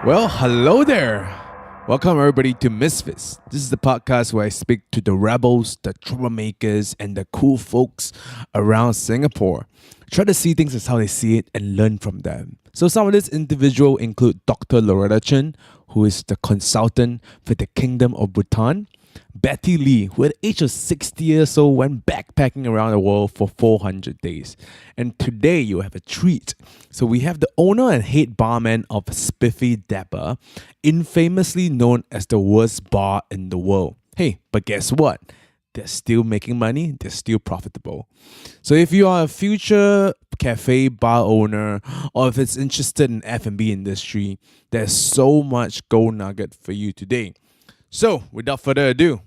Well, hello there. Welcome everybody to Misfits. This is the podcast where I speak to the rebels, the troublemakers, and the cool folks around Singapore. Try to see things as how they see it and learn from them. So some of this individual include Dr. Loretta Chen, who is the consultant for the Kingdom of Bhutan. Betty Lee, who at the age of 60 years old went backpacking around the world for 400 days. And today you have a treat. So we have the owner and head barman of Spiffy Dapper, infamously known as the worst bar in the world. Hey, but guess what? They're still making money, they're still profitable. So if you are a future cafe bar owner or if it's interested in F&B industry, there's so much gold nugget for you today. So, without further ado.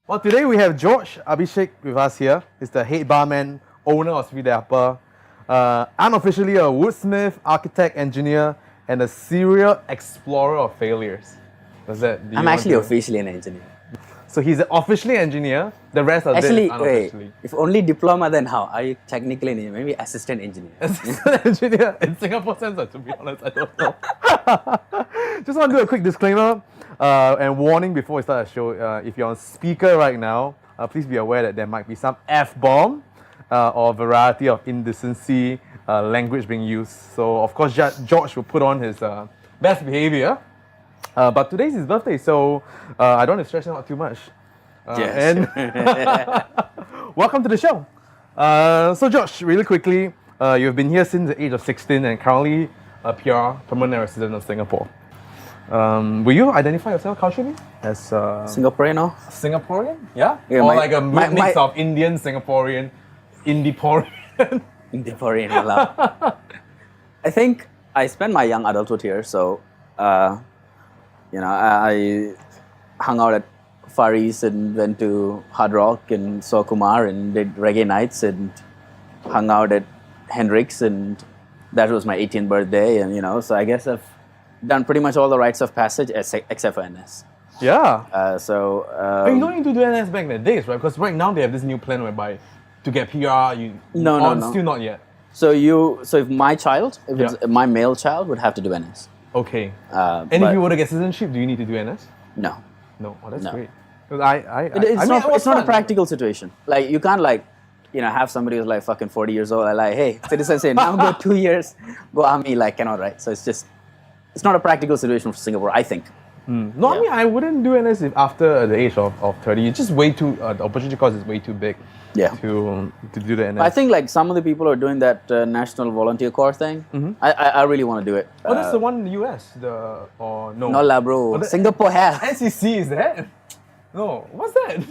Well, today we have George Abhishek with us here. He's the head barman, owner of Spiffy Dapper, unofficially a woodsmith, architect, engineer, and a serial explorer of failures. I'm actually officially an engineer. So he's officially an engineer, the rest are unofficially. If only diploma, then how? Are you technically an engineer? Maybe assistant engineer. Assistant engineer in Singapore sense, to be honest, I don't know. Just want to do a quick disclaimer and warning before we start the show. If you're on speaker right now, please be aware that there might be some F-bomb or a variety of indecency language being used. So of course George will put on his best behavior. But today's his birthday, so I don't want to stress him out too much. Yes. And welcome to the show. So George, really quickly, you've been here since the age of 16 and currently a PR, permanent resident of Singapore. Will you identify yourself culturally as Singaporean, or? Singaporean? Yeah? Yeah, or like a mix of Indian, Singaporean, Indiporian? Singaporean, I think I spent my young adulthood here, so I hung out at Far East and went to Hard Rock and saw Kumar and did reggae nights and hung out at Hendrix, and that was my 18th birthday, and so I guess I've done pretty much all the rites of passage except for NS. Yeah. But you don't need to do NS back in the days, right? Because right now they have this new plan whereby to get PR, No. still not yet. So if my child, it's my male child, would have to do NS. Okay. And if you were to get citizenship, do you need to do NS? No. No. Oh, that's No. great. It's not a practical situation. Like you can't have somebody who's like fucking 40 years old and like, hey, citizen say now go 2 years, go army, cannot, right? So it's not a practical situation for Singapore, I think. No, I mean, I wouldn't do NS if after the age of 30. It's just way too, the opportunity cost is way too big to do the NS. I think some of the people are doing that National Volunteer Corps thing. Mm-hmm. I really want to do it. Oh, that's the one in the US? No? No lah, bro. Singapore has. NCC is that? No, what's that?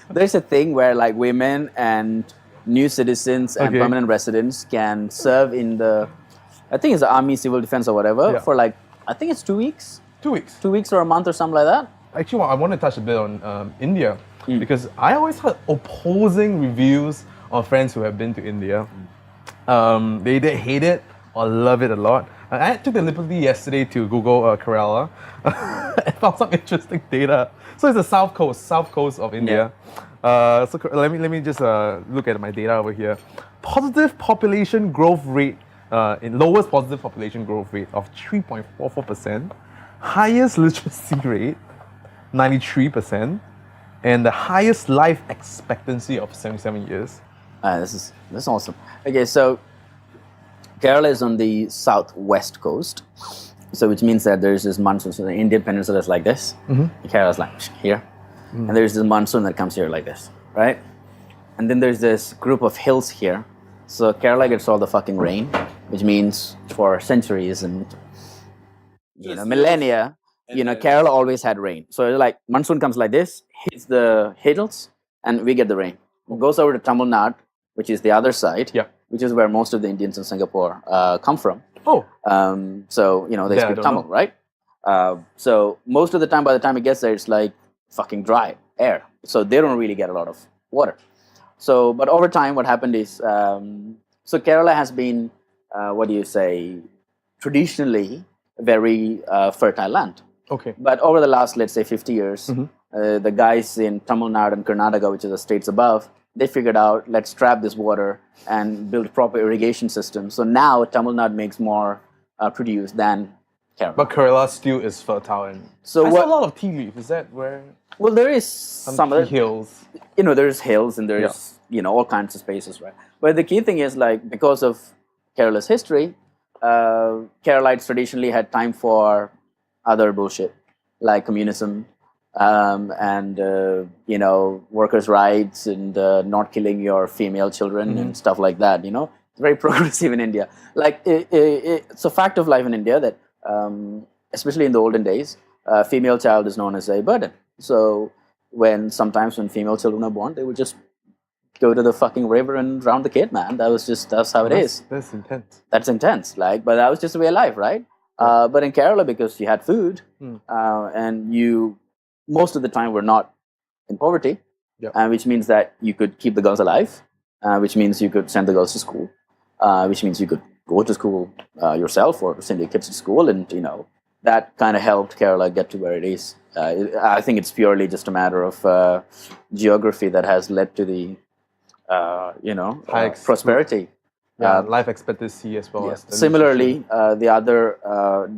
There's a thing where women and new citizens and permanent residents can serve in I think it's the Army Civil Defense or whatever for I think it's 2 weeks. 2 weeks. 2 weeks or a month or something like that. Actually, I want to touch a bit on India because I always heard opposing reviews of friends who have been to India. They hate it or love it a lot. I took the liberty yesterday to Google Kerala and found some interesting data. So it's the south coast of India. So let me just look at my data over here. Positive population growth rate, lowest positive population growth rate of 3.44%, highest literacy rate, 93%, and the highest life expectancy of 77 years. That's awesome. Okay, so Kerala is on the southwest coast, so which means that there's this monsoon. So the Indian peninsula is like this. Mm-hmm. Kerala's like here, and there's this monsoon that comes here like this, right? And then there's this group of hills here. So Kerala gets all the fucking rain, which means for centuries and millennia, Kerala always had rain. So monsoon comes like this, hits the hills, and we get the rain. It goes over to Tamil Nadu, which is the other side, which is where most of the Indians in Singapore come from. Oh. So, they speak Tamil, right? So most of the time, by the time it gets there, it's fucking dry air. So they don't really get a lot of water. So, but over time, what happened is, so Kerala has been, traditionally very fertile land. Okay. But over the last, let's say, 50 years, the guys in Tamil Nadu and Karnataka, which are the states above, they figured out, let's trap this water and build proper irrigation systems. So now Tamil Nadu makes more produce than Kerala. But Kerala still is fertile, and So I saw what- a lot of tea leaf. Is that where Well, there is some of tea it. hills? There's hills and there's all kinds of spaces, right? But the key thing is like because of Kerala's history, Keralites traditionally had time for other bullshit like communism and workers' rights and not killing your female children and stuff like that. It's very progressive in India. Like it's a fact of life in India that especially in the olden days, female child is known as a burden. So sometimes when female children are born, they would just go to the fucking river and drown the kid, man. That's how it is. That's intense. That's intense, but that was just the way of life, right? But in Kerala, because you had food and you most of the time were not in poverty, which means that you could keep the girls alive, which means you could send the girls to school, which means you could go to school yourself or send your kids to school, and that kind of helped Kerala get to where it is. I think it's purely just a matter of geography that has led to the prosperity. Life expectancy as well. Yes. As the Similarly, the other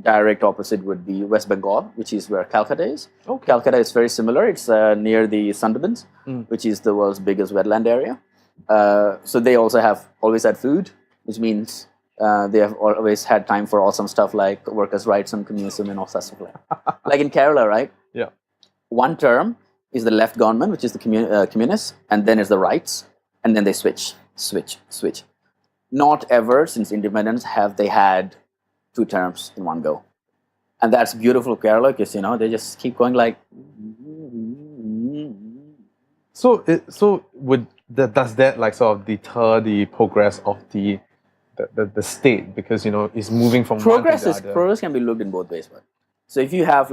direct opposite would be West Bengal, which is where Calcutta is. Okay. Calcutta is very similar. It's near the Sundarbans, which is the world's biggest wetland area. So they also have always had food, which means they have always had time for awesome stuff like workers' rights and communism and all that stuff. Like in Kerala, right? Yeah. One term is the left government, which is the communists, and then is the rights, and then they switch. Not ever since independence have they had 2 terms in one go. And that's beautiful Kerala because, they just keep going like... So does that like sort of deter the progress of the state, because it's moving from Progress one to the other? Progress can be looked in both ways. But so if you have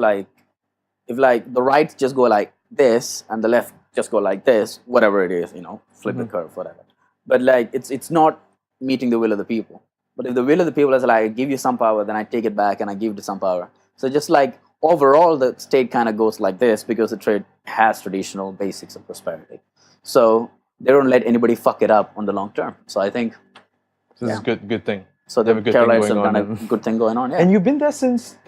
if the right just go like this and the left just go like this, whatever it is, flip the curve, whatever. But it's not meeting the will of the people. But if the will of the people is like, I give you some power, then I take it back and I give it some power. So just like overall, the state kind of goes like this because the trade has traditional basics of prosperity. So they don't let anybody fuck it up on the long term. So I think This is a good thing. so. The Have a good thing Keralites have going done on. a good thing going on. Yeah. And you've been there since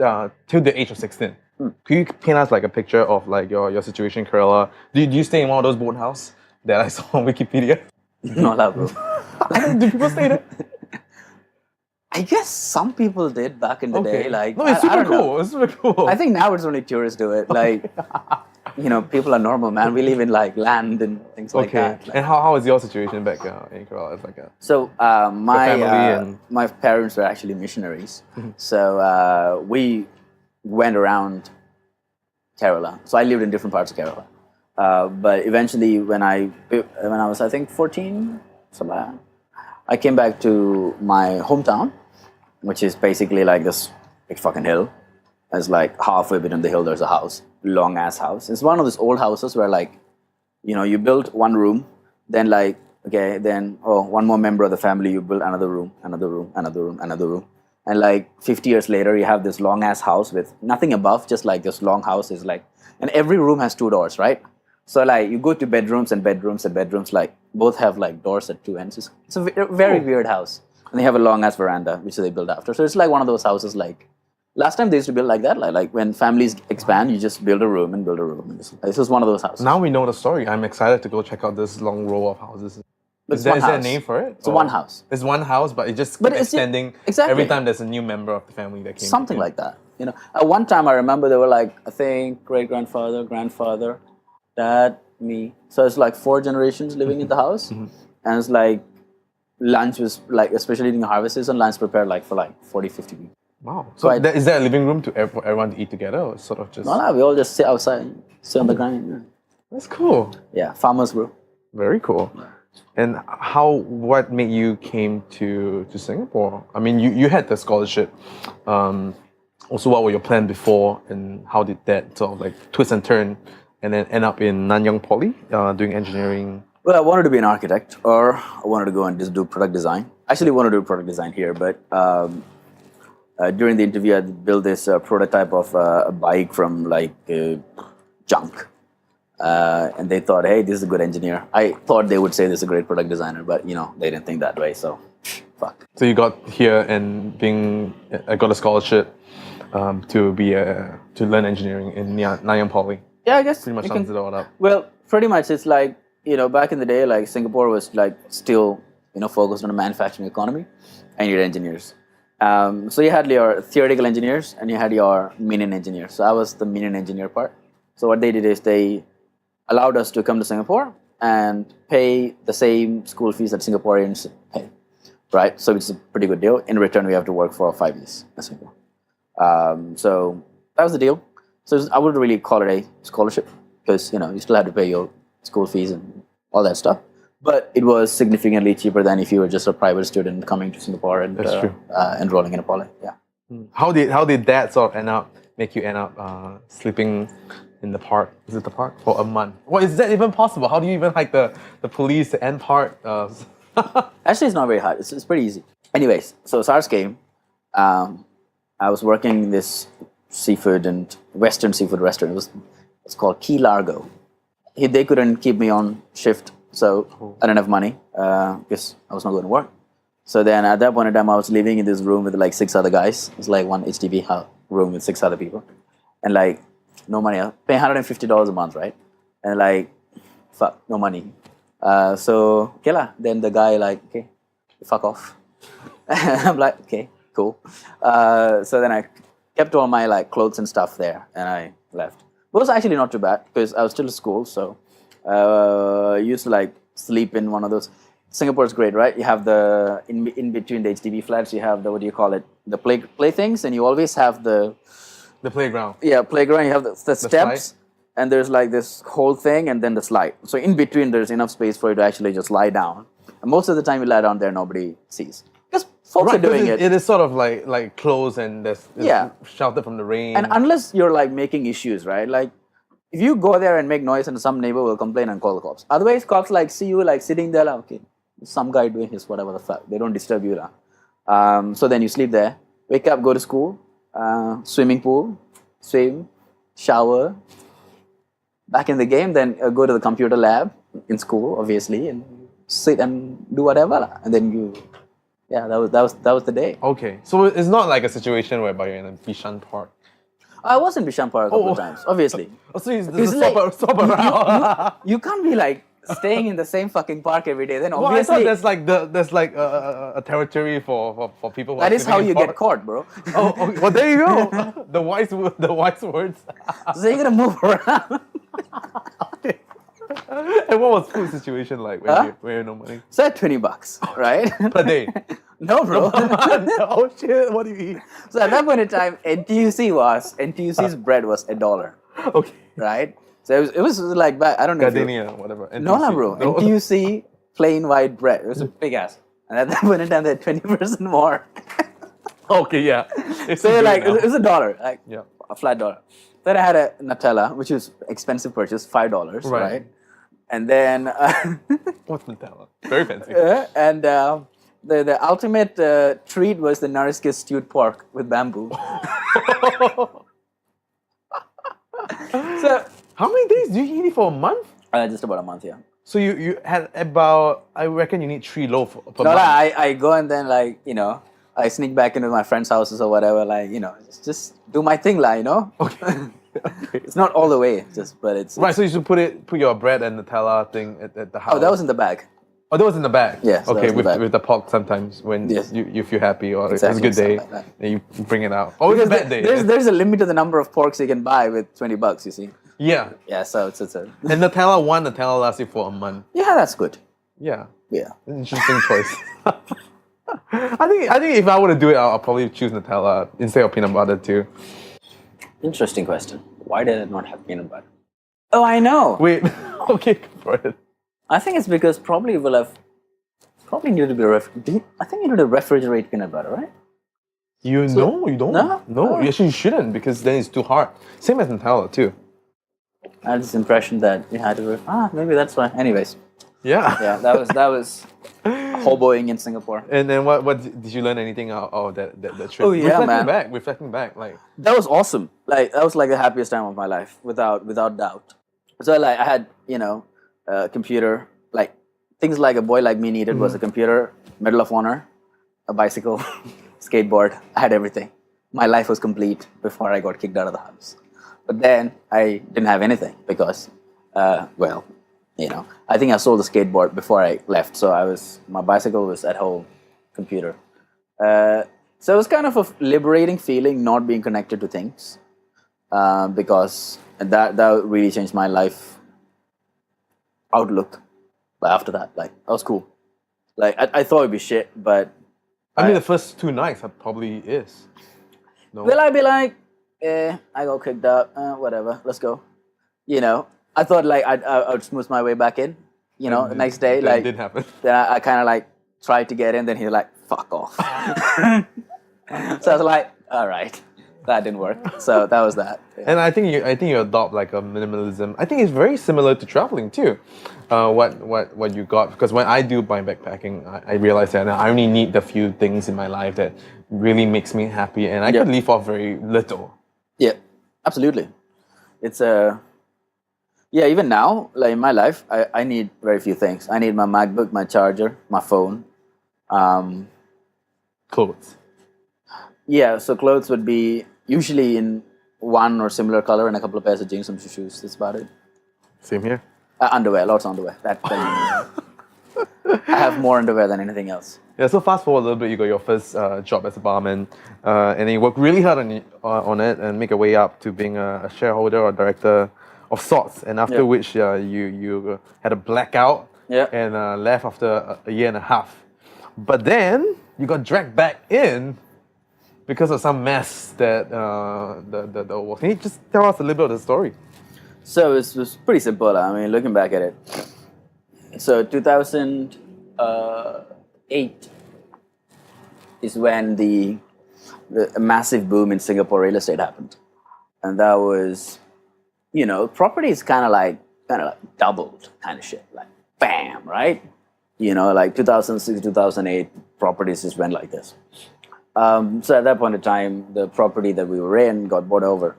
till the age of 16. Could you paint us like a picture of like your situation in Kerala? Do you stay in one of those boathouse that I saw on Wikipedia? Not allowed, bro. Do people stay there? I guess some people did back in the day. Like, no, it's I super don't know. cool. It's super cool. I think now it's only tourists do it. Like, people are normal, man. We live in like land and things like okay. that. Like, And how is your situation back in Kerala? It's like a so family and- my parents were actually missionaries. So we went around Kerala. So I lived in different parts of Kerala. But eventually, when I was, I think, 14, something like that, I came back to my hometown, which is basically like this big fucking hill. It's like halfway between the hill, there's a house, long ass house. It's one of those old houses where like, you build one room, then like, okay, then one more member of the family, you build another room, another room, another room, another room. And like 50 years later, you have this long ass house with nothing above, just like this long house is like, and every room has 2 doors, right? So like you go to bedrooms and bedrooms and bedrooms, like both have like doors at 2 ends. It's a very weird house. And they have a long ass veranda, which they build after. So it's like one of those houses like, last time they used to build like that, like when families expand, you just build a room and build a room. This is one of those houses. now we know the story. I'm excited to go check out this long row of houses. It's Is there one a house. name for it? It's one house. It's one house, but it just But keeps it's- extending exactly. every time there's a new member of the family that came. Something like that. At one time I remember there were like, I think great-grandfather, grandfather, dad, me. So it's like 4 generations living in the house. And it's like lunch was like, especially during harvest season, lunch prepared like for like 40, 50 people. Wow. So Right. is there a living room for everyone to eat together, or sort of just? No, we all just sit outside, sit on the ground. That's cool. Yeah, farmers, bro. Very cool. And what made you came to Singapore? I mean, you had the scholarship. Also, what were your plans before, and how did that sort of like twist and turn, and then end up in Nanyang Poly doing engineering? Well, I wanted to be an architect, or I wanted to go and just do product design. I actually wanted to do product design here, but during the interview, I built this prototype of a bike from like junk. And they thought, hey, this is a good engineer. I thought they would say this is a great product designer, but they didn't think that way, so fuck. So you got here and got a scholarship. to learn engineering in Nanyang Poly? Yeah, I guess Pretty much you sums can- it all up. Well, pretty much it's like, back in the day, like Singapore was like still, focused on a manufacturing economy and you had engineers. So you had your theoretical engineers and you had your minion engineers. So I was the minion engineer part. So what they did is they allowed us to come to Singapore and pay the same school fees that Singaporeans pay, right? So it's a pretty good deal. In return, we have to work for 5 years in Singapore. So that was the deal. So I wouldn't really call it a scholarship because, you still had to pay your school fees and all that stuff. But it was significantly cheaper than if you were just a private student coming to Singapore and That's true. enrolling in a poly. Yeah. How did that sort of make you end up sleeping in the park? Is it the park for a month? What is that even possible? How do you even hike the police to end park? Actually, it's not very hard. It's pretty easy. Anyways, so SARS came. I was working in this seafood and Western seafood restaurant. It's called Key Largo. They couldn't keep me on shift, so I didn't have money because I was not going to work. So then at that point in time, I was living in this room with like 6 other guys. It was like one HDB room with 6 other people. And like, no money. I was paying $150 a month, right? And like, fuck, no money. So, okay lah. Then the guy like, okay, fuck off. I'm like, okay, cool. So then I kept all my like clothes and stuff there and I left. But it was actually not too bad because I was still at school. So I used to like sleep in one of those. Singapore is great, right? You have the, in between the HDB flats, you have the, what do you call it? The playthings, and you always have the playground. Yeah, playground. You have the steps, slide. and there's like this whole thing, and then the slide. So in between, there's enough space for you to actually just lie down. And most of the time, you lie down there, nobody sees because folks are doing it. It is sort of like closed and there's Yeah. sheltered from the rain. And unless you're like making issues, right? Like if you go there and make noise, and some neighbor will complain and call the cops. Otherwise, cops like see you like sitting there, like, okay, some guy doing his whatever the fuck. They don't disturb you, lah. So then you sleep there, wake up, go to school, swimming pool, swim, shower, back in the game, then go to the computer lab in school, obviously, and sit and do whatever, lah. And then that was the day. Okay, so it's not like a situation whereby you're in a Bishan Park. I was in Bishan Park a couple of times, obviously. Oh, so it's It's swap around. You can't be like staying in the same fucking park every day. Then Well, I obviously thought there's like a territory for people. Who that are is how living in you park. get caught, bro. Oh, okay. Well, there you go. the wise words. So you're gonna move around. Okay. And what was food situation like when you had no money So at $20, right? per day? No, bro. Oh shit! What do you eat? So at that point in time, NTUC's bread was $1, Okay. right? So it was like back. I don't know. Gardenia, whatever. No, NTUC. bro. No. NTUC plain white bread. It was a big ass. And at that point in time, they had 20% more. Okay, yeah. It's So you're good like, now. it was $1, like Yeah. a flat $1. Then I had a Nutella, which was expensive purchase, $5, Right. right? And then, What's Nutella? Very fancy. and the ultimate treat was the Nariskis stewed pork with bamboo. So, How many days do you eat it for a month? just about a month, yeah. So you had about, I reckon you need 3 loaves per No, month. I go and then like, I sneak back into my friends' houses or whatever, like, just do my thing, like, Okay. It's not all the way, but it's Right, so you should put your bread and Nutella thing at the house. Oh, that was in the bag. Oh, that was in the bag. Yeah, so that Okay, was in the with bag. with the pork sometimes when Yes. you feel happy or Exactly, it's a good day, something like that. then you bring it out. Oh, it's a bad day. There's a limit to the number of porks you can buy with $20, you see. Yeah, Yeah, so it's a and one Nutella lasts you for a month. yeah, that's good. Yeah, Yeah. interesting choice. I think if I were to do it, I'll probably choose Nutella instead of peanut butter too. Interesting question. Why did it not have peanut butter? Oh, I know. Wait, okay, go for it. I think it's because probably needed to be I think you need to refrigerate peanut butter, right? You know, you don't. No? No, Oh. actually you shouldn't because then it's too hard. Same as Nutella too. I had this impression that you had to. Maybe that's why. Anyways, Yeah. yeah, that was hoboing in Singapore. And then what did you learn anything out of that trip? Oh, yeah, Reflecting back, like That was awesome. Like that was like the happiest time of my life, without doubt. So like I had a computer, like things like a boy like me needed was a computer, Medal of Honor, a bicycle, skateboard. I had everything. my life was complete before I got kicked out of the house. But then I didn't have anything because, well, you know, I think I sold the skateboard before I left. So my bicycle was at home, computer. So it was kind of a liberating feeling not being connected to things, because that really changed my life outlook. But after that, like, that was cool. Like, I thought it'd be shit, but I mean, the first 2 nights probably is. No. will I be like, I got kicked out, whatever, let's go. You know, I thought like I'd smooth my way back in. You know, the next day, That like, didn't happen. then I kind of like tried to get in, then he's like, fuck off. So I was like, all right, that didn't work. So that was that. Yeah. And I think you adopt like a minimalism. I think it's very similar to traveling too. What you got, because when I do my backpacking, I realize that I only need the few things in my life that really makes me happy, and I could leave off very little. Yeah, absolutely. It's yeah, even now, like in my life, I need very few things. I need my MacBook, my charger, my phone. Clothes. Yeah, so clothes would be usually in one or similar color and a couple of pairs of jeans, some shoes. That's about it. Same here. Underwear, lots of underwear. I have more underwear than anything else. Yeah, so fast forward a little bit, you got your first job as a barman, and then you work really hard on it and make your way up to being a shareholder or director of sorts. And after which you had a blackout and left after a year and a half. But then you got dragged back in because of some mess that was. Can you just tell us a little bit of the story? So it was pretty simple. I mean, looking back at it. So 2008 is when the massive boom in Singapore real estate happened, and that was, you know, properties kind of like doubled, kind of shit, like bam, right? You know, like 2006, 2008, properties just went like this. So at that point in time, the property that we were in got bought over,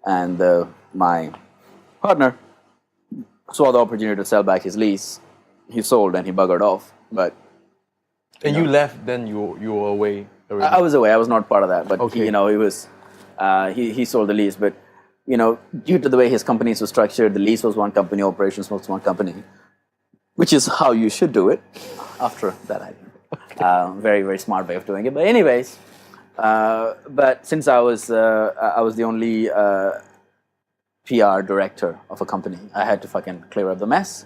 and my partner saw the opportunity to sell back his lease. He sold and he buggered off. But and you left, then you were away already. I was away. I was not part of that. But Okay. you know, he was he sold the lease. But you know, due to the way his companies were structured, the lease was one company, operations was one company, which is how you should do it. After that, I very, very smart way of doing it. But anyways, but since I was the only PR director of a company, I had to fucking clear up the mess.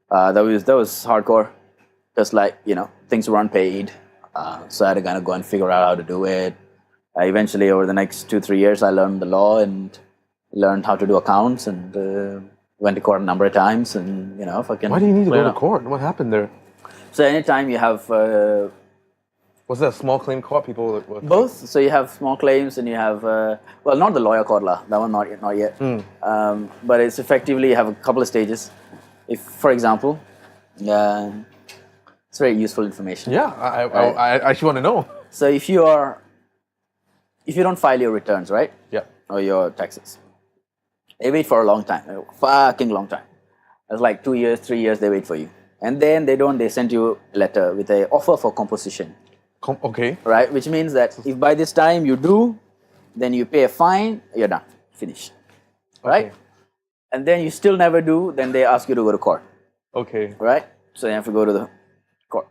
That was hardcore. Just like, you know, things were unpaid, so I had to kind of go and figure out how to do it. Eventually, over the next 2-3 years, I learned the law and learned how to do accounts, and went to court a number of times, and you know, fucking. Why do you need to go to court? What happened there? So anytime you have Was that a small claim court? People that were both, so you have small claims and you have well, not the lawyer court law. That one not yet. But it's effectively you have a couple of stages. If, for example, it's very useful information. Yeah, I actually want to know. So if you don't file your returns, right? Yeah. Or your taxes, they wait for a long time, a fucking long time. It's like 2 years, 3 years. They wait for you, and then they send you a letter with an offer for composition. Okay. Right, which means that if by this time you do, then you pay a fine, you're done, finish. Right? Okay. And then you still never do, then they ask you to go to court. Okay. Right? So you have to go to the court.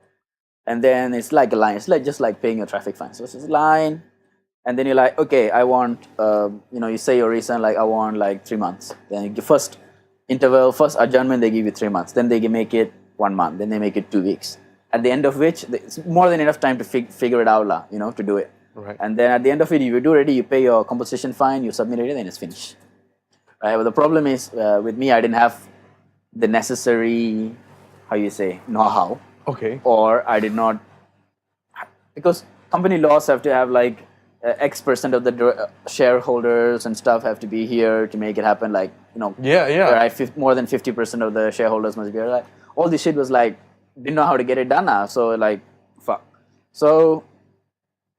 And then it's like a line. It's like just like paying a traffic fine. So it's a line, and then you're like, okay, I want, you know, you say your reason, like I want like 3 months. Then the first interval, first adjournment, they give you 3 months. Then they make it 1 month. Then they make it 2 weeks. At the end of which, it's more than enough time to figure it out, you know, to do it. Right. And then at the end of it, if you do ready, you pay your composition fine, you submit it, and then it's finished. Right? But the problem is, with me, I didn't have the necessary, know-how. Okay. Or I did not, because company laws have to have like X% of the shareholders and stuff have to be here to make it happen. Like, you know, Yeah. more than 50% of the shareholders must be here. Like, all this shit was like, didn't know how to get it done now. So like, fuck. So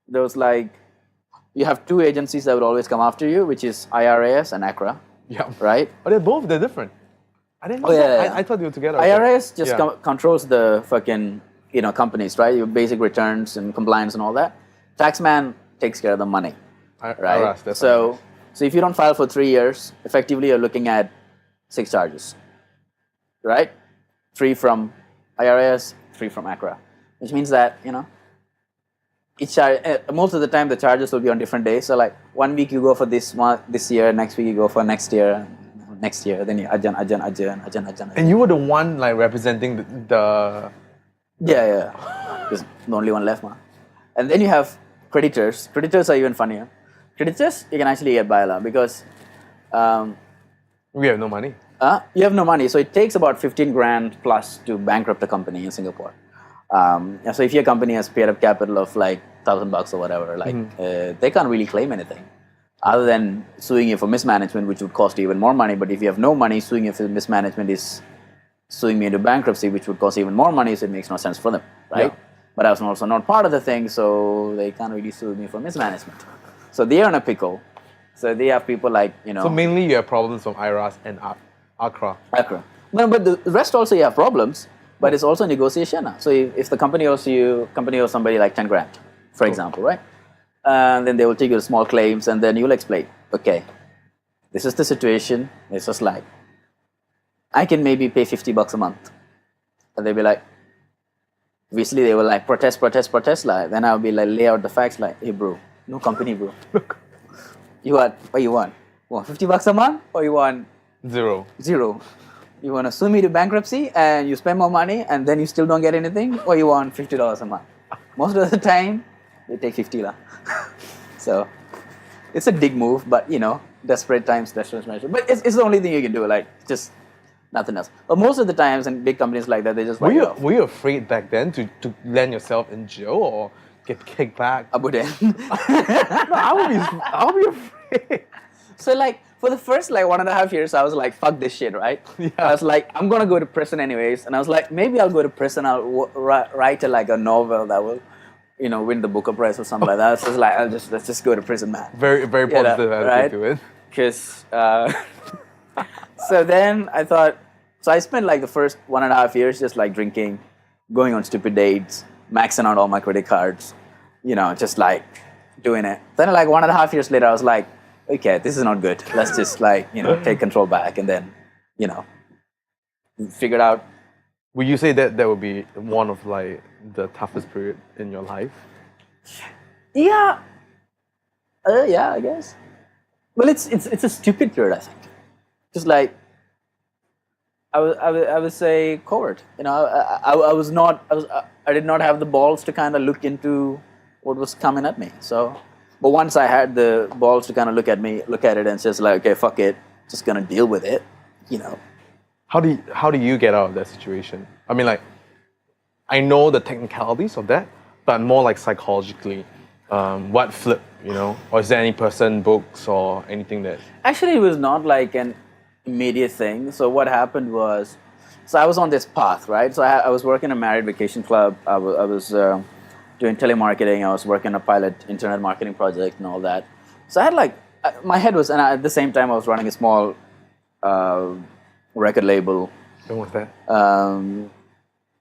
there was like, you have 2 agencies that would always come after you, which is IRAS and ACRA. Yeah. Right? Oh, they're different. I didn't know. Oh, yeah, that. yeah. I thought they were together. IRS just Yeah. controls the fucking, companies, right? Your basic returns and compliance and all that. Taxman takes care of the money. right? IRAS, that's So, IRAS. so if you don't file for 3 years, effectively you're looking at 6 charges, right? 3 from IRS, 3 from ACRA, which means that each charge, most of the time the charges will be on different days. So like 1 week you go for this month, this year, next week you go for next year, then you adjan. And you were the one like representing the Yeah. There's the only one left, man. And then you have creditors. Creditors are even funnier. Creditors, you can actually get by lah because we have no money. you have no money. So it takes about 15 grand plus to bankrupt a company in Singapore. So if your company has paid up capital of like $1,000 or whatever, like they can't really claim anything other than suing you for mismanagement, which would cost you even more money. But if you have no money, suing you for mismanagement is suing me into bankruptcy, which would cost even more money, so it makes no sense for them, right? Yeah. But I was also not part of the thing, so they can't really sue me for mismanagement. So they are in a pickle. So they have people like, So mainly you have problems from IRAS and ACRA. ACRA. But the rest also you have problems, but it's also negotiation. So if the company owes somebody like 10 grand, for example, right? And then they will take you to small claims and then you'll explain, okay, this is the situation, it's just like, I can maybe pay $50 a month. And they'll be like, obviously they will like protest, like, then I'll be like, lay out the facts like, hey bro, no company bro. What you want? You want $50 a month or you want Zero. You want to sue me to bankruptcy and you spend more money and then you still don't get anything, or you want $50 a month? Most of the time, they take 50 lah. So it's a big move, but desperate times, desperate measure. But it's the only thing you can do, like just nothing else. But most of the times in big companies like that, they just write it off. Were you afraid back then to land yourself in jail or get kicked back? Abu Dhabi. No, I would be afraid. So like for the first like 1.5 years, I was like, fuck this shit, right? Yeah. I was like, I'm gonna go to prison anyways, and I was like, maybe I'll go to prison. I'll write a novel that will, win the Booker Prize or something like that. So it's like, let's just go to prison, man. Very, very positive attitude right? to it. Because so then I thought, so I spent like the first 1.5 years just like drinking, going on stupid dates, maxing out all my credit cards, just like doing it. Then like 1.5 years later, I was like, okay, this is not good. Let's just like, take control back and then, figure it out. Would you say that would be one of like the toughest period in your life? Yeah. Yeah, I guess. Well, it's a stupid period, I think. Just like, I would say coward. I did not have the balls to kind of look into what was coming at me. So, but once I had the balls to kind of look at it and just like, okay, fuck it, just gonna deal with it, How do you get out of that situation? I mean, like, I know the technicalities of that, but more like psychologically, what flipped, Or is there any person, books, or anything that? Actually, it was not like an immediate thing. So what happened was, I was on this path, right? So I was working at a Marriott Vacation Club. I was doing telemarketing. I was working a pilot internet marketing project and all that. So I had like, my head was, and at the same time I was running a small record label. When was that?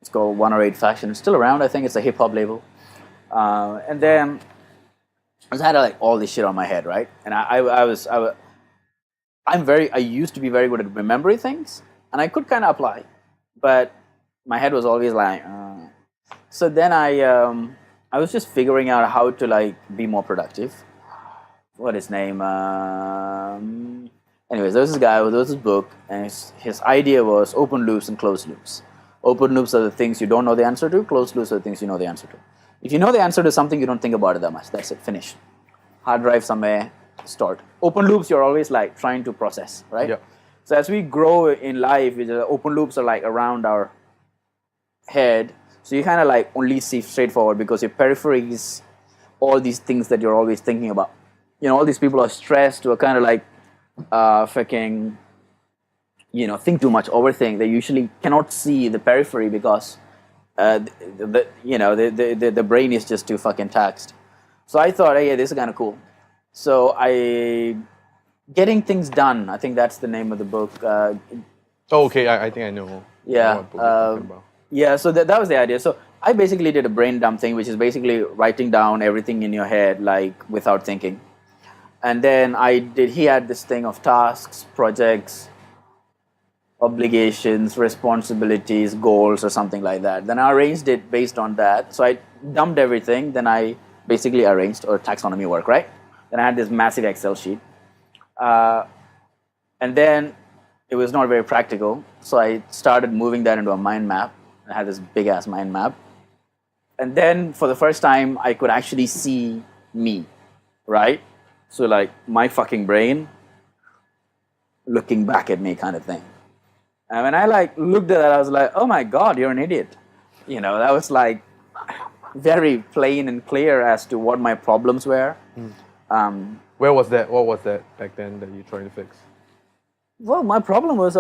It's called 108 Fashion. It's still around, I think. It's a hip hop label. And then I had like all this shit on my head, right? And I used to be very good at remembering things, and I could kind of apply, but my head was always like. So then I was just figuring out how to like be more productive. What his name? Anyways, there was this guy. There was this book, and his idea was open loops and closed loops. Open loops are the things you don't know the answer to. Closed loops are the things you know the answer to. If you know the answer to something, you don't think about it that much. That's it. Finish. Hard drive somewhere, stored. Open loops, you're always like trying to process, right? Yeah. So as we grow in life, the open loops are like around our head. So you kind of like only see straightforward because your periphery is all these things that you're always thinking about. All these people are stressed or kind of like freaking, think too much, overthink. They usually cannot see the periphery because the brain is just too fucking taxed. So I thought, hey, this is kind of cool. So Getting Things Done, I think that's the name of the book. Okay, I think I know. Yeah. What book you're talking about. Yeah, so that was the idea. So I basically did a brain dump thing, which is basically writing down everything in your head, like without thinking. And then he had this thing of tasks, projects, obligations, responsibilities, goals, or something like that. Then I arranged it based on that. So I dumped everything. Then I basically arranged, or taxonomy work, right? Then I had this massive Excel sheet. And then it was not very practical. So I started moving that into a mind map. I had this big ass mind map. And then for the first time, I could actually see me, right? So like my fucking brain looking back at me kind of thing. And when I like looked at that, I was like, oh my God, you're an idiot. You know, that was like very plain and clear as to what my problems were. Where was that? What was that back then that you're trying to fix? Well, my problem was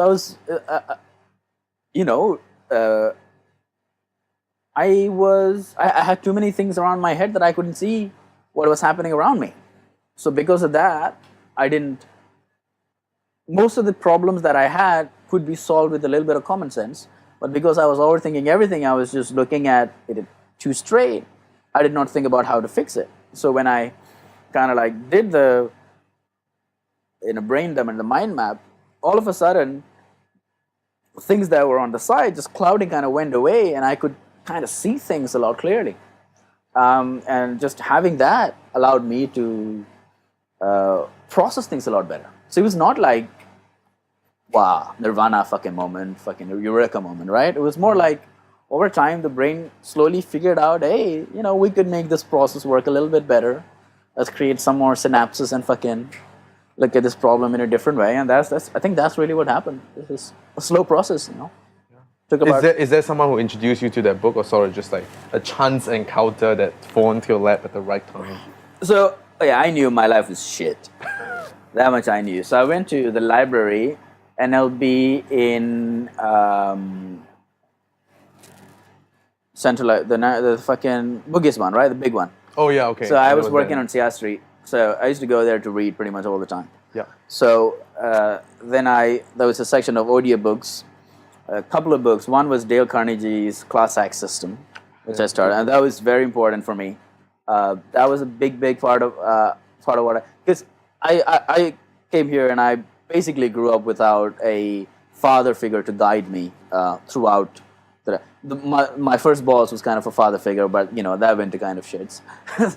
I had too many things around my head that I couldn't see what was happening around me. So because of that, most of the problems that I had could be solved with a little bit of common sense. But because I was overthinking everything, I was just looking at it too straight. I did not think about how to fix it. So when I kind of like did the brain dump and the mind map, all of a sudden, things that were on the side, just clouding kind of went away, and I could kind of see things a lot clearly. And just having that allowed me to process things a lot better. So it was not like, wow, nirvana fucking moment, fucking eureka moment, right? It was more like, over time, the brain slowly figured out, hey, you know, we could make this process work a little bit better. Let's create some more synapses and fucking look at this problem in a different way. And I think that's really what happened. This is a slow process, you know. Took about Is there someone who introduced you to that book, or sort of just like a chance encounter that fall into your lap at the right time? So, yeah, I knew my life was shit. That much I knew. So I went to the library, NLB in Central, the fucking Bugis one, right? The big one. Oh yeah, okay. So I was working on Sia Street. So I used to go there to read pretty much all the time. Yeah. So then there was a section of audiobooks, a couple of books. One was Dale Carnegie's Class Act System, which I started, and that was very important for me. That was a big part of what because I came here and I basically grew up without a father figure to guide me throughout. My first boss was kind of a father figure, but you know that went to kind of shits.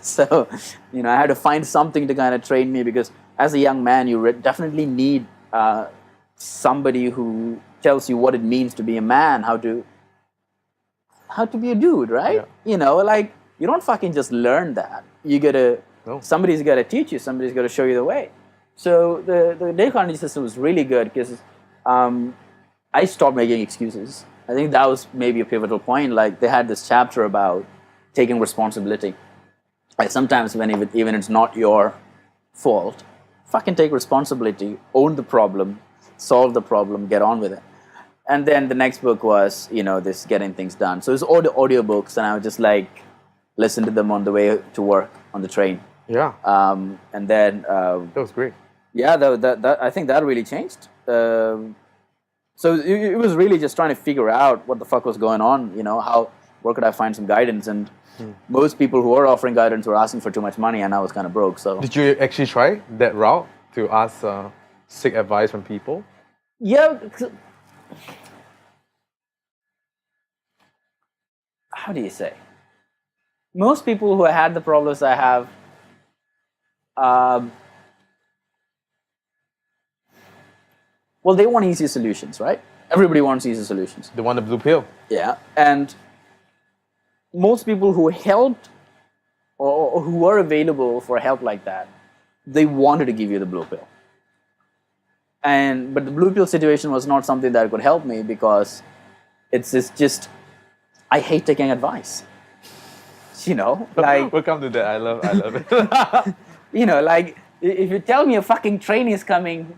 So you know I had to find something to kind of train me, because as a young man you definitely need somebody who tells you what it means to be a man, how to be a dude, right? Yeah. You know, like you don't fucking just learn that. You gotta somebody's gotta teach you, somebody's gotta show you the way. So the Dale Carnegie system was really good because I stopped making excuses. I think that was maybe a pivotal point. Like they had this chapter about taking responsibility. Like sometimes when even it's not your fault, fucking take responsibility, own the problem, solve the problem, get on with it. And then the next book was, you know, this getting things done. So it was audio books, and I would just like listen to them on the way to work on the train. Yeah. And then that was great. Yeah, that I think that really changed. So it was really just trying to figure out what the fuck was going on. You know, where could I find some guidance? And most people who were offering guidance were asking for too much money, and I was kind of broke. So did you actually try that route to ask seek advice from people? Yeah. How do you say? Most people who had the problems I have, well, they want easy solutions, right? Everybody wants easy solutions. They want the blue pill. Yeah, and most people who helped or who were available for help like that, they wanted to give you the blue pill. But the blue pill situation was not something that could help me, because it's just I hate taking advice. You know, like we'll come to that. I love it. You know, like if you tell me a fucking train is coming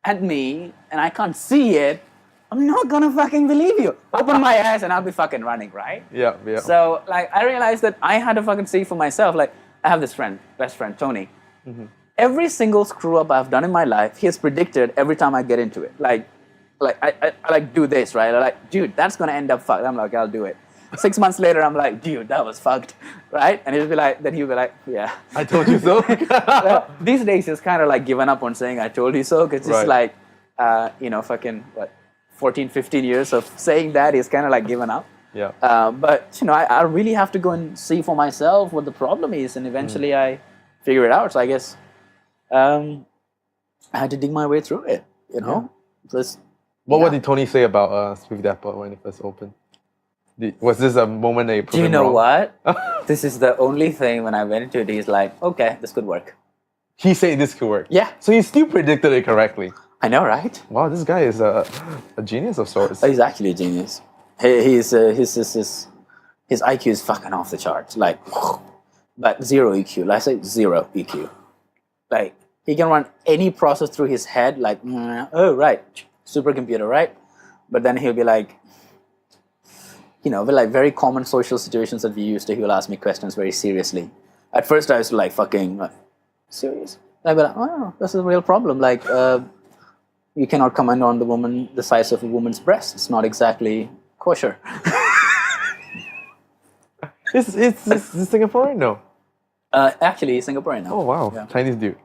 at me and I can't see it, I'm not gonna fucking believe you. Open my eyes and I'll be fucking running, right? Yeah. So like I realized that I had to fucking see for myself. Like I have this best friend, Tony. Mm-hmm. Every single screw up I've done in my life, he has predicted every time I get into it. Like I like do this, right? I'm like, dude, that's gonna end up fucked. I'm like, I'll do it. 6 months later, I'm like, dude, that was fucked, right? And he'll be like, yeah. I told you so. These days, he's kind of like given up on saying I told you so, because it's Right. like, fucking, 14, 15 years of saying that, he's kind of like given up. Yeah. But, I really have to go and see for myself what the problem is, and eventually I figure it out. So I guess I had to dig my way through it, Just, What did Tony say about Swift Dapper when it first opened? Was this a moment that you proved do you him know wrong? what? This is the only thing when I went into it, he's like, okay, this could work. He said this could work. Yeah. So he still predicted it correctly. I know, right? Wow, this guy is a genius of sorts. He's actually a genius. His IQ is fucking off the charts. Like, but zero EQ. Like I say, zero EQ. Like, he can run any process through his head, like, oh, right, supercomputer, right? But then he'll be like, with like very common social situations that we used to, he will ask me questions very seriously. At first, I was like, fucking, serious? I'd be like, oh, this is a real problem. Like, you cannot comment on the size of a woman's breast. It's not exactly kosher. Is Singaporean? No. Actually, he's Singaporean now. Oh wow, Yeah. Chinese dude.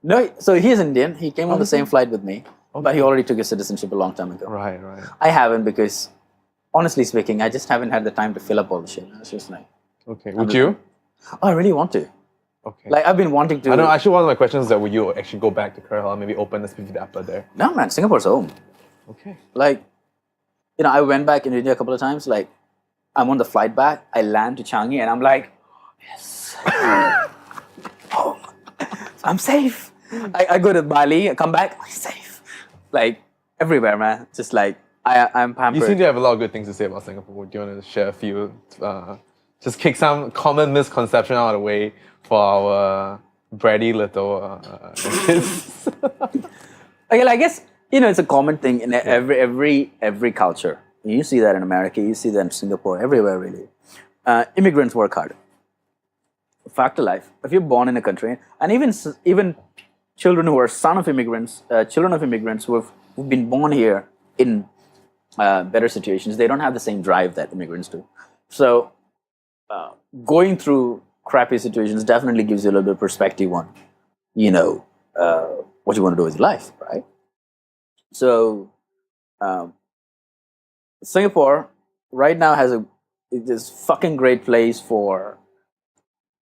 No, so he's Indian. He came on the same flight with me, but he already took his citizenship a long time ago. Right. I haven't because, honestly speaking, I just haven't had the time to fill up all the shit. It's just like, Okay. Would you? oh, I really want to. Okay. Like, I've been wanting to. I know. Actually, one of my questions is that would you actually go back to Kerala, maybe open a Swift Dapper there? No, man, Singapore's home. Okay. Like, I went back in India a couple of times. Like, I'm on the flight back. I land to Changi, and I'm like, yes, home. I'm safe. I go to Bali, I come back, I'm safe. Like, everywhere, man. Just like, I'm pampered. You seem to have a lot of good things to say about Singapore. Do you want to share a few? Just kick some common misconception out of the way for our bratty little kids. Okay, I guess it's a common thing in every culture. You see that in America, you see that in Singapore, everywhere really. Immigrants work hard. Fact of life. If you're born in a country, and even children who are children of immigrants who've been born here in better situations, they don't have the same drive that immigrants do. So going through crappy situations definitely gives you a little bit of perspective on, what you want to do with your life, right? So Singapore right now has this fucking great place for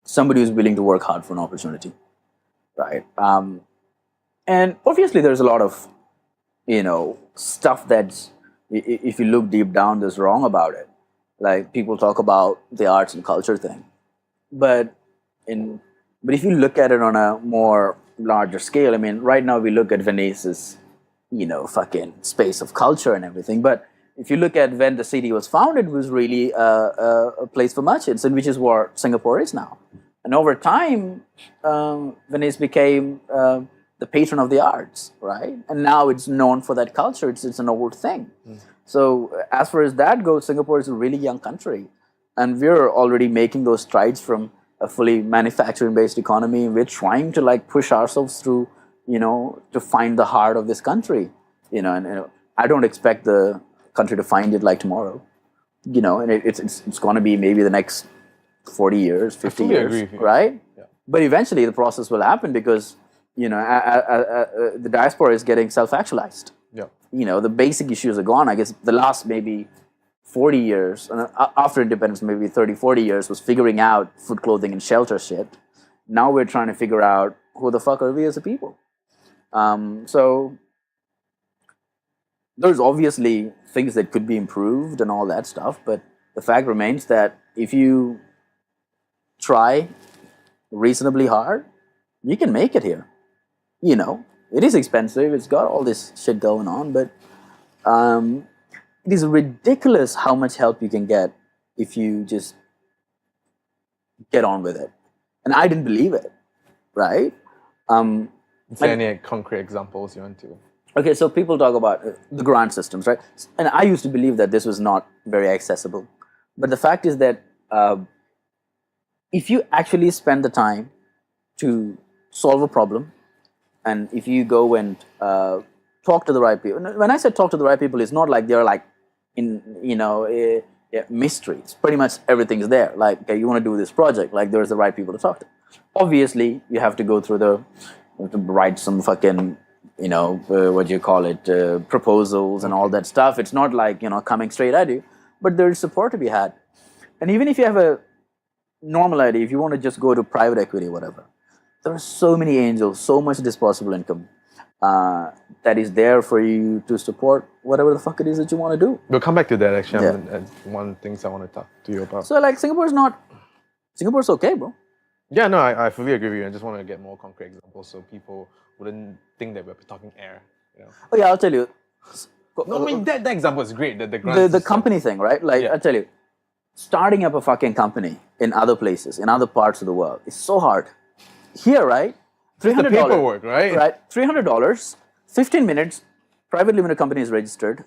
somebody who's willing to work hard for an opportunity, right? And obviously there's a lot of, stuff that's, if you look deep down, there's wrong about it. Like, people talk about the arts and culture thing. But if you look at it on a more larger scale, I mean, right now we look at Venice as, fucking space of culture and everything. But if you look at when the city was founded, it was really a place for merchants, and which is what Singapore is now. And over time, Venice became the patron of the arts, right? And now it's known for that culture. It's an old thing. So as far as that goes, Singapore is a really young country. And we're already making those strides from a fully manufacturing-based economy. We're trying to like push ourselves through, to find the heart of this country. And I don't expect the country to find it like tomorrow. And it's going to be maybe the next 40 years, 50 fully years, agree with you. right? Yeah. But eventually the process will happen because, the diaspora is getting self-actualized. Yeah. The basic issues are gone. I guess the last maybe 40 years, after independence, maybe 30, 40 years, was figuring out food, clothing, and shelter shit. Now we're trying to figure out who the fuck are we as a people. So there's obviously things that could be improved and all that stuff, but the fact remains that if you try reasonably hard, you can make it here. It is expensive. It's got all this shit going on, but it is ridiculous how much help you can get if you just get on with it. And I didn't believe it, right? Is there any concrete examples you want to? Okay, so people talk about the grant systems, right? And I used to believe that this was not very accessible. But the fact is that if you actually spend the time to solve a problem, and if you go and talk to the right people, when I said talk to the right people, it's not like they're like in mystery. It's pretty much everything's there. Like, okay, you want to do this project, like there's the right people to talk to. Obviously, you have to go through you have to write some fucking, what do you call it, proposals and all that stuff. It's not like, coming straight at you, but there's support to be had. And even if you have a normal idea, if you want to just go to private equity or whatever, there are so many angels, so much disposable income that is there for you to support whatever the fuck it is that you want to do. We'll come back to that actually. Yeah. That's one of the things I want to talk to you about. So like Singapore's okay, bro. Yeah, no, I fully agree with you. I just want to get more concrete examples so people wouldn't think that we're talking air. Oh yeah, I'll tell you. No, I mean that example is great. The company thing, right? Like Yeah. I'll tell you, starting up a fucking company in other places, in other parts of the world, is so hard. Here, right? $300. the paperwork, right? Right. $300, 15 minutes, private limited company is registered.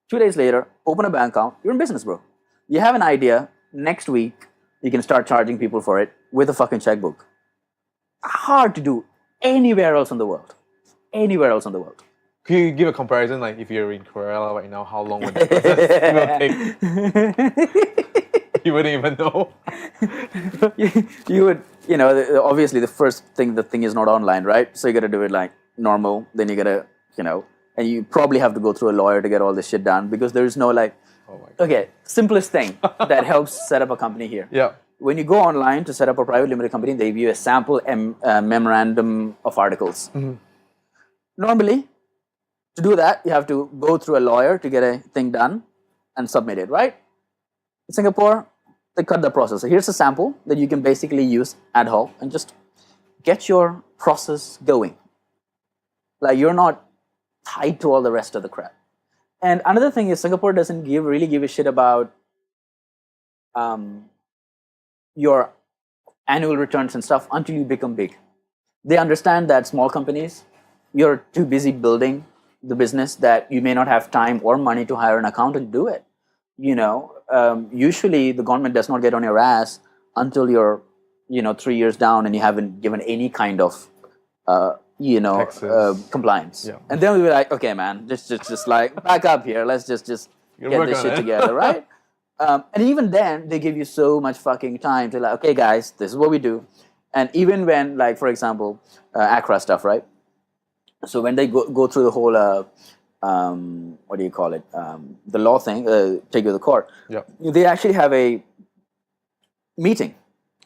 2 days later, open a bank account, you're in business, bro. You have an idea, next week, you can start charging people for it with a fucking checkbook. Hard to do anywhere else in the world. Anywhere else in the world. Can you give a comparison, like if you're in Kerala right now, how long would that process take? You wouldn't even know. You would, obviously the first thing, the thing is not online, right? So you got to do it like normal. Then you got to, and you probably have to go through a lawyer to get all this shit done because there is no like, Oh my God. okay, simplest thing that helps set up a company here. Yeah. When you go online to set up a private limited company, they give you a sample memorandum of articles. Normally, to do that, you have to go through a lawyer to get a thing done and submit it, right? In Singapore, they cut the process. So here's a sample that you can basically use ad hoc and just get your process going. Like you're not tied to all the rest of the crap. And another thing is Singapore doesn't really give a shit about your annual returns and stuff until you become big. They understand that small companies, you're too busy building the business that you may not have time or money to hire an accountant to do it. Usually the government does not get on your ass until you're, 3 years down and you haven't given any kind of, Taxes. compliance. Yeah. And then we'll be like, okay, man, just like back up here. Let's just get work this on shit it. together, right? And even then, they give you so much fucking time to like, okay, guys, this is what we do. And even when, like, for example, ACRA stuff, right? So when they go through the whole, what do you call it? The law thing, take you to the court. Yeah. They actually have a meeting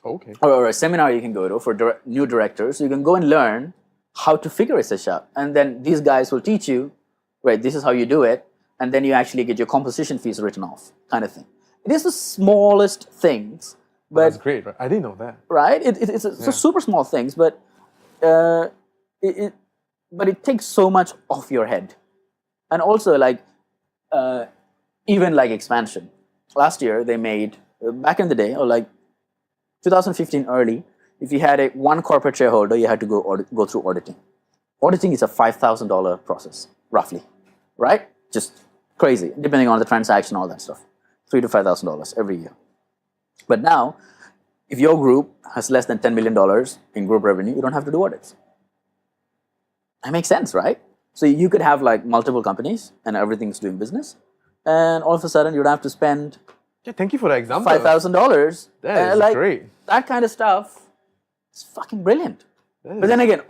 Okay. or a seminar you can go to for new directors. You can go and learn how to figure such out. And then these guys will teach you, right, this is how you do it. And then you actually get your composition fees written off, kind of thing. It is the smallest things, but That's great, right? I didn't know that. right? It's a super small things, but it takes so much off your head. And also, like, even like expansion. Last year, they made, back in the day, or like 2015 early, if you had one corporate shareholder, you had to go through auditing. Auditing is a $5,000 process, roughly, right? Just crazy, depending on the transaction, all that stuff. $3,000 to $5,000 every year. But now, if your group has less than $10 million in group revenue, you don't have to do audits. That makes sense, right? So you could have like multiple companies and everything's doing business, and all of a sudden you don't have to spend Yeah, thank you for the example. $5,000. That is like, great. That kind of stuff is fucking brilliant. That But then again,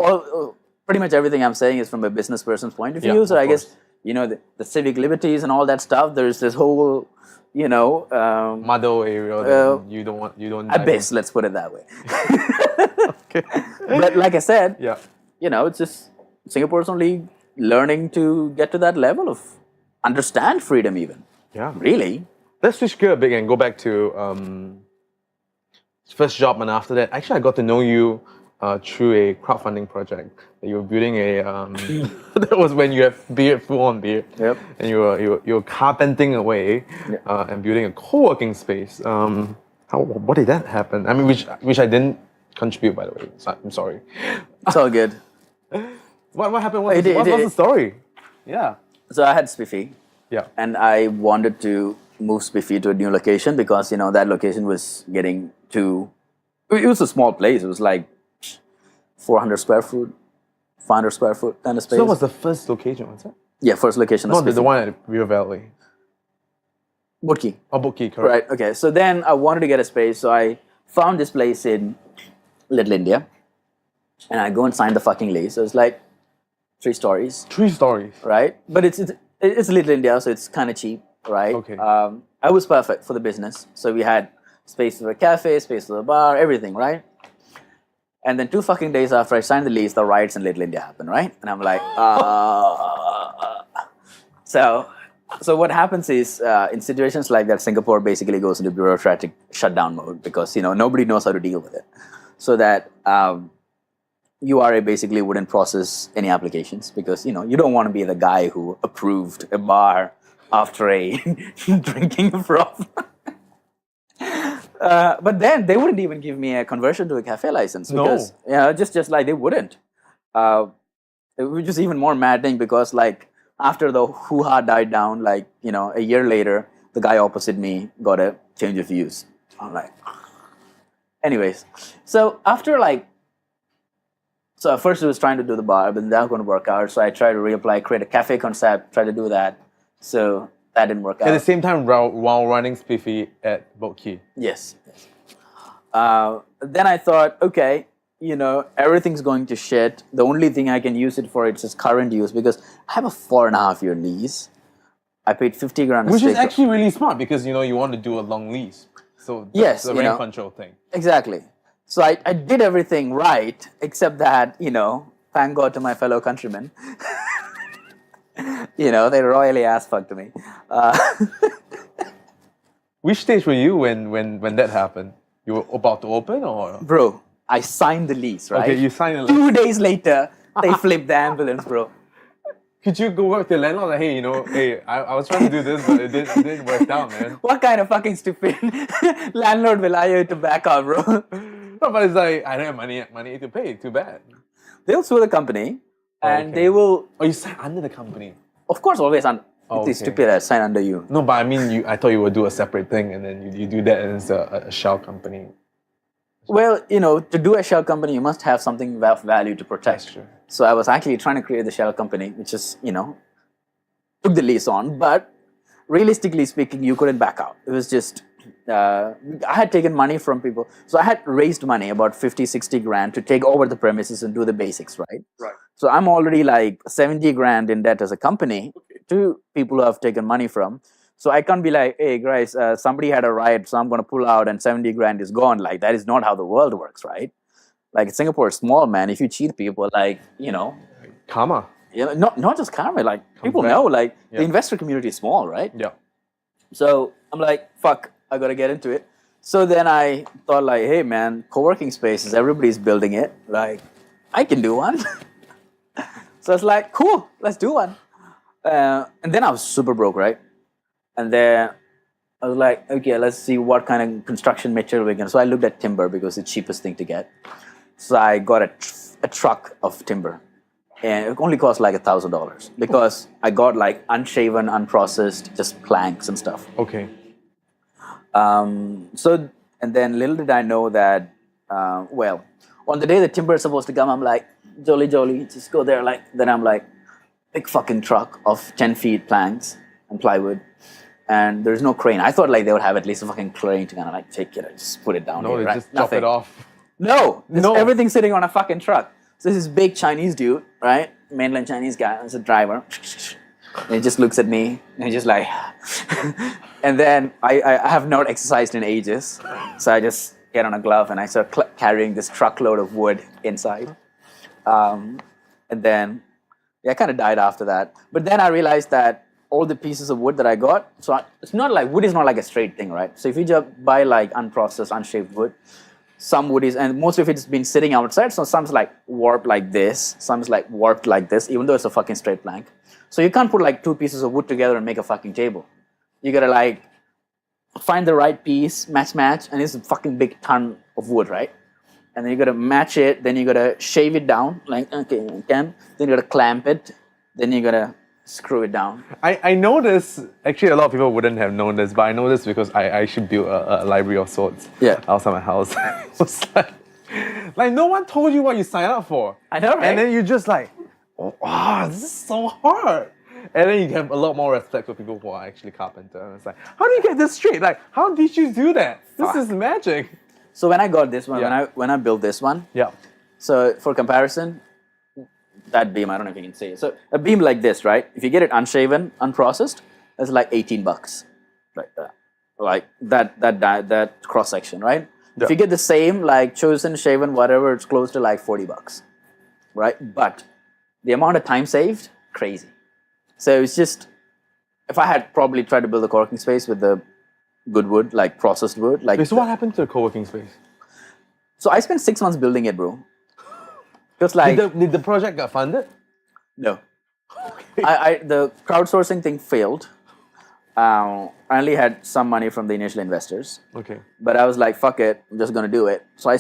pretty much everything I'm saying is from a business person's point of view. Yeah, So of I guess, course. The civic liberties and all that stuff, there's this whole, Muddle area that you don't dive abyss, let's put it that way. in. Okay. But like I said, Yeah. it's just Singapore's only learning to get to that level of understand freedom even. Yeah. Really. Let's switch gear a bit and go back to first job, and after that, actually, I got to know you through a crowdfunding project. You were building a. That was when you have beard, full on beard. Yep. And you were carpenting away, and building a co-working space. What did that happen? I mean, which I didn't contribute, by the way. So I'm sorry. It's all good. What happened? It did- What's the story? Yeah. So I had Spiffy, Yeah. and I wanted to move Spiffy to a new location because, that location was getting too... It was a small place. It was like 400 square foot, 500 square foot kind of space. So what was the first location? What's that? Yeah, first location of Not the Spiffy. one at River Valley. Boat Quay. Oh, Boat Quay, correct. Right. Okay. So then I wanted to get a space, so I found this place in Little India, and I go and sign the fucking lease. So it's like 3 stories, 3 stories. right? But it's Little India, so it's kind of cheap, right? Okay. I was perfect for the business. So we had space for a cafe, space for a bar, everything, right? And then 2 fucking days after I signed the lease, the riots in Little India happened, right? And I'm like, So what happens is, in situations like that, Singapore basically goes into bureaucratic shutdown mode because, nobody knows how to deal with it. So that URA basically wouldn't process any applications because, you don't want to be the guy who approved a bar after a drinking problem. But then they wouldn't even give me a conversion to a cafe license because just like they wouldn't. It was just even more maddening because like after the hoo-ha died down, like a year later, the guy opposite me got a change of views. I'm like, anyways, so after so at first I was trying to do the bar, but that wasn't going to work out. So I tried to reapply, create a cafe concept, try to do that. So that didn't work out. At the same time, while running Spiffy at Boat Quay. Yes. Then I thought, okay, everything's going to shit. The only thing I can use it for is its current use because I have a 4.5-year lease. I paid 50 grand. Which is actually really smart because you want to do a long lease. So that's the rent control thing. Exactly. So I did everything right, except that, thank God to my fellow countrymen. They royally ass-fucked me. Which stage were you when that happened? You were about to open or? Bro, I signed the lease, right? Okay, you signed the lease. 2 days later, they flipped the ambulance, bro. Could you go work with the landlord like, hey, I was trying to do this, but it didn't work out, man. What kind of fucking stupid landlord will hire you to back out, bro? No, but it's like, I don't have money to pay, too bad. They'll sue the company, and they will... Oh, you sign under the company? Of course, always okay. It's stupid I sign under you. No, but I mean, I thought you would do a separate thing, and then you do that and it's a shell company. Well, to do a shell company, you must have something of value to protect. That's true. So I was actually trying to create the shell company, which is, took the lease on, but realistically speaking, you couldn't back out. It was just, I had taken money from people. So I had raised money, about 50, 60 grand to take over the premises and do the basics, right? Right. So I'm already like 70 grand in debt as a company to people who have taken money from. So I can't be like, hey guys, somebody had a riot, so I'm going to pull out and 70 grand is gone. Like that is not how the world works, right? Like Singapore is small, man. If you cheat people, Karma. Not just karma. Like people know, the investor community is small, right? Yeah. So I'm like, fuck, I got to get into it. So then I thought like, hey man, co-working spaces, everybody's building it. Like, I can do one. So I was like, cool, let's do one. And then I was super broke, right? And then I was like, okay, let's see what kind of construction material we can. So I looked at timber because it's the cheapest thing to get. So I got a truck of timber. And it only cost like $1,000 because I got like unshaven, unprocessed, just planks and stuff. Okay. And then little did I know that, on the day the timber is supposed to come, I'm like, jolly, just go there. Then I'm like, big fucking truck of 10 feet planks and plywood. And there's no crane. I thought like they would have at least a fucking crane to kind of like take it and just put it down. No, here, they right? just chop it off. No, everything's sitting on a fucking truck. So this is big Chinese dude, right? Mainland Chinese guy, as a driver. And he just looks at me and he's just like, and then I have not exercised in ages. So I just get on a glove and I start carrying this truckload of wood inside. And then, I kind of died after that. But then I realized that all the pieces of wood that I got, it's not like, wood is not like a straight thing, right? So if you just buy like unprocessed, unshaved wood, some wood is, and most of it's been sitting outside, so some's like warped like this, some's like warped like this, even though it's a fucking straight plank. So you can't put like 2 pieces of wood together and make a fucking table. You gotta like find the right piece, match, and it's a fucking big ton of wood, right? And then you gotta match it, then you gotta shave it down, like, okay, you can. Then you gotta clamp it, then you gotta screw it down. I know this, actually a lot of people wouldn't have known this, but I know this because I should build a library of sorts outside my house. It's like no one told you what you signed up for. I know, right? And then you're just like, wow, this is so hard. And then you have a lot more respect for people who are actually carpenter. And it's like, how do you get this straight? Like, how did you do that? This is magic. So when I got this one, Yeah. when I built this one, Yeah. so for comparison, that beam, I don't know if you can see it. So a beam like this, right? If you get it unshaven, unprocessed, that's like $18, like that cross section, right? Yeah. If you get the same, like chosen, shaven, whatever, it's close to like $40, right? But the amount of time saved, crazy. So it's just, if I had probably tried to build a co-working space with the good wood, like processed wood, like. Wait, so what happened to the co-working space? So I spent 6 months building it, bro. Because like Did the project get funded? no, the crowdsourcing thing failed. I only had some money from the initial investors, Okay. but I was like, "Fuck it, I'm just gonna do it." So I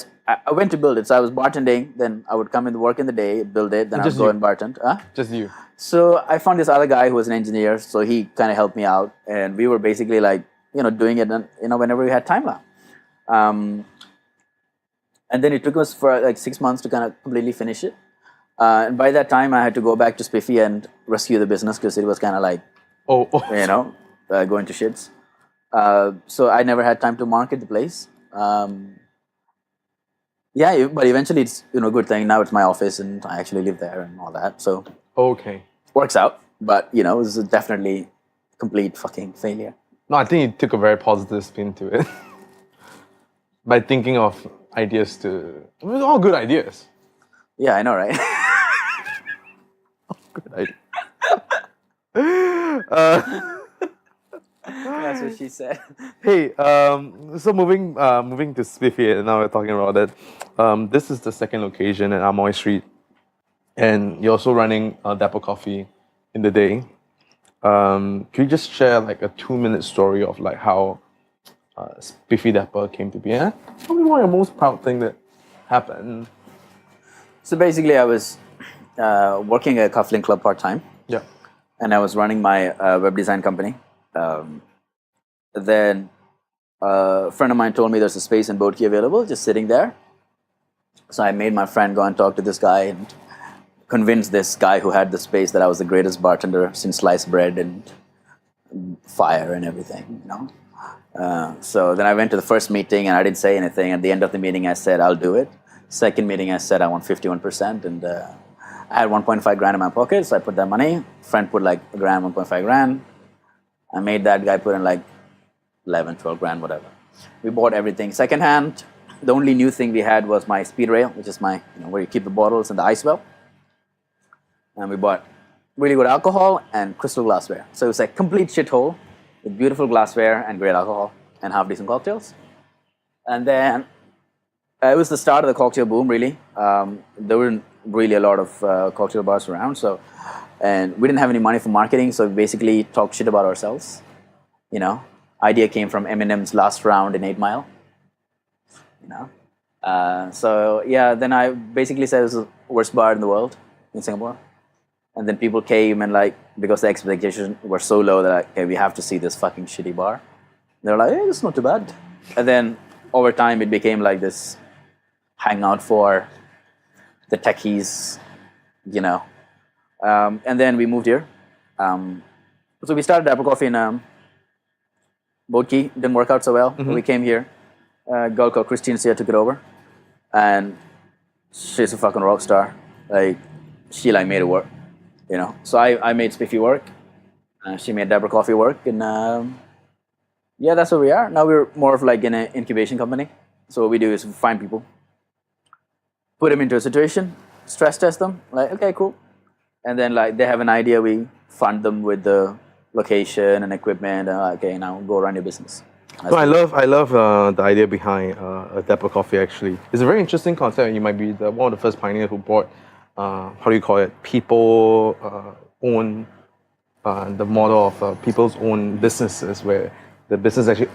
went to build it. So I was bartending. Then I would come in, work in the day, build it. Then I would Just go you? and bartend. Just you. So I found this other guy who was an engineer. So he kind of helped me out, and we were basically like, doing it, whenever we had time now. And then it took us for like 6 months to kind of completely finish it. And by that time, I had to go back to Spiffy and rescue the business because it was kind of like, Oh. going to shits. So I never had time to market the place. But eventually it's a good thing. Now it's my office and I actually live there and all that. So Okay. works out. But it was definitely complete fucking failure. No, I think you took a very positive spin to it. By thinking of ideas it was all good ideas. Yeah, I know, right? Good idea. That's what she said. Hey, so moving to Spiffy, and now we're talking about it. This is the second location at Amoy Street, and you're also running Dapper Coffee in the day. Can you just share like a 2-minute story of like how Spiffy Dapper came to be? Eh? Tell me what your most proud thing that happened. So basically, I was working at Cufflink Club part-time. Yeah. And I was running my web design company. Then a friend of mine told me there's a space in Boat Key available, just sitting there. So I made my friend go and talk to this guy and convince this guy who had the space that I was the greatest bartender since sliced bread and fire and everything, So then I went to the first meeting and I didn't say anything. At the end of the meeting, I said, I'll do it. Second meeting, I said, I want 51%. And I had 1.5 grand in my pocket, so I put that money. Friend put like a grand, 1.5 grand. I made that guy put in like 11, 12 grand, whatever. We bought everything secondhand. The only new thing we had was my speed rail, which is my, where you keep the bottles and the ice well. And we bought really good alcohol and crystal glassware. So it was a complete shithole with beautiful glassware and great alcohol and half decent cocktails. And then it was the start of the cocktail boom, really. There weren't really a lot of cocktail bars around, and we didn't have any money for marketing, so we basically talked shit about ourselves. Idea came from Eminem's Last Round in 8 Mile. Then I basically said it was the worst bar in the world in Singapore. And then people came and because the expectations were so low that okay, we have to see this fucking shitty bar. They were like, hey, it's not too bad. And then over time it became like this hangout for the techies, and then we moved here. So we started Dapper Coffee in Boat Key. Didn't work out so well. Mm-hmm. We came here. A girl called Christine Sia took it over, and she's a fucking rock star. She made it work, So I made Spiffy work. She made Dapper Coffee work, and that's where we are. Now we're more of like an incubation company. So what we do is we find people, put them into a situation, stress test them, okay, cool. And then they have an idea, we fund them with the location and equipment, and okay, now go run your business. No, I love the idea behind Dapper Coffee actually. It's a very interesting concept. You might be one of the first pioneers who brought, people own the model of people's own businesses where the business actually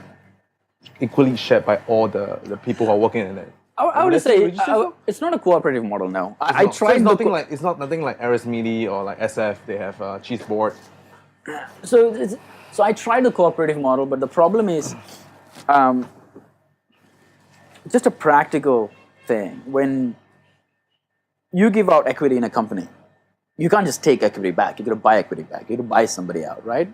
equally shared by all the people who are working in it. I would say it's not a cooperative model. No, I tried. It's not nothing like Aristmedia or like SF. They have cheese board. So I tried the cooperative model, but the problem is, just a practical thing. When you give out equity in a company, you can't just take equity back. You got to buy equity back. You got to buy somebody out, right?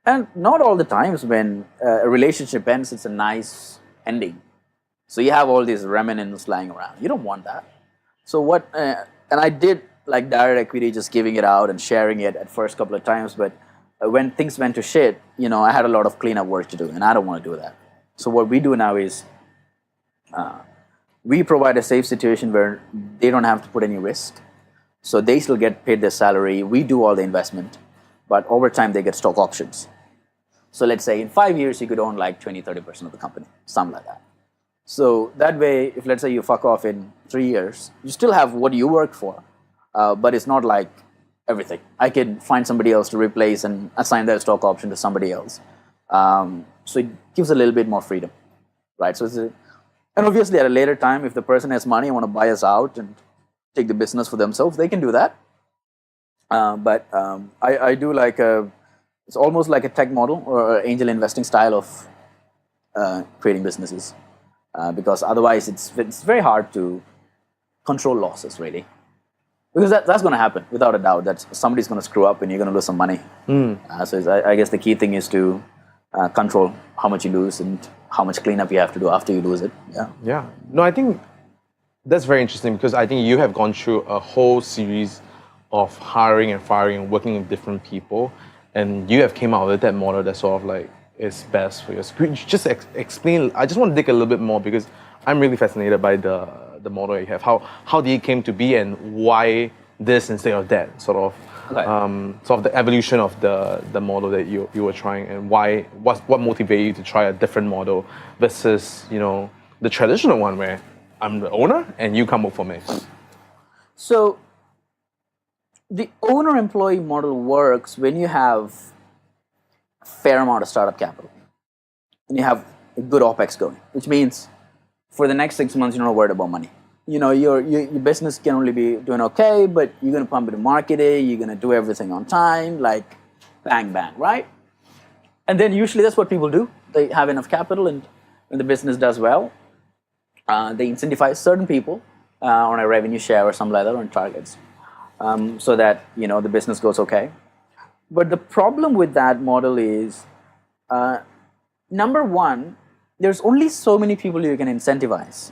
And not all the times when a relationship ends, it's a nice ending. So you have all these remnants lying around. You don't want that. So what? And I did like direct equity, just giving it out and sharing it at first couple of times. But when things went to shit, I had a lot of cleanup work to do, and I don't want to do that. So what we do now is we provide a safe situation where they don't have to put any risk. So they still get paid their salary. We do all the investment, but over time they get stock options. So let's say in 5 years, you could own like 20, 30% of the company, something like that. So that way, if let's say you fuck off in 3 years, you still have what you worked for, but it's not like everything. I could find somebody else to replace and assign their stock option to somebody else. So it gives a little bit more freedom, right? So and obviously at a later time, if the person has money and want to buy us out and take the business for themselves, they can do that. But I do like it's almost like a tech model or angel investing style of creating businesses, because otherwise it's very hard to control losses, really. Because that's going to happen without a doubt. That somebody's going to screw up and you're going to lose some money. So I guess the key thing is to control how much you lose and how much cleanup you have to do after you lose it. Yeah. No, I think that's very interesting, because I think you have gone through a whole series of hiring and firing and working with different people, and you have came out with that model that sort of like is best for you. Could you just explain? I just want to dig a little bit more, because I'm really fascinated by the model you have. How did it came to be, and why this instead of that? Sort of the evolution of the model that you were trying, and what motivated you to try a different model versus the traditional one where I'm the owner and you come work for me. So the owner-employee model works when you have a fair amount of startup capital and you have a good OPEX going, which means for the next 6 months, you're not worried about money. Your business can only be doing okay, but you're going to pump into marketing, you're going to do everything on time, like bang, bang, right? And then usually that's what people do. They have enough capital, and when the business does well, they incentivize certain people on a revenue share or something like that, on targets, so that the business goes okay. But the problem with that model is, number one, there's only so many people you can incentivize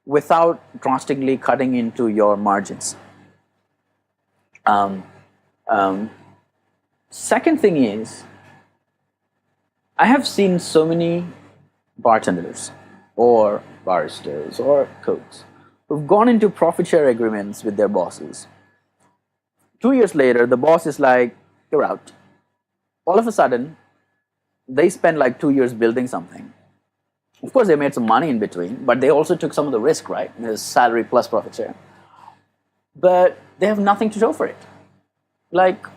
without drastically cutting into your margins. Second thing is, I have seen so many bartenders or baristas or cooks who've gone into profit share agreements with their bosses. 2 years later, the boss is like, you're out. All of a sudden, they spend like 2 years building something. Of course, they made some money in between, but they also took some of the risk, right? There's salary plus profit share. But they have nothing to show for it. Like,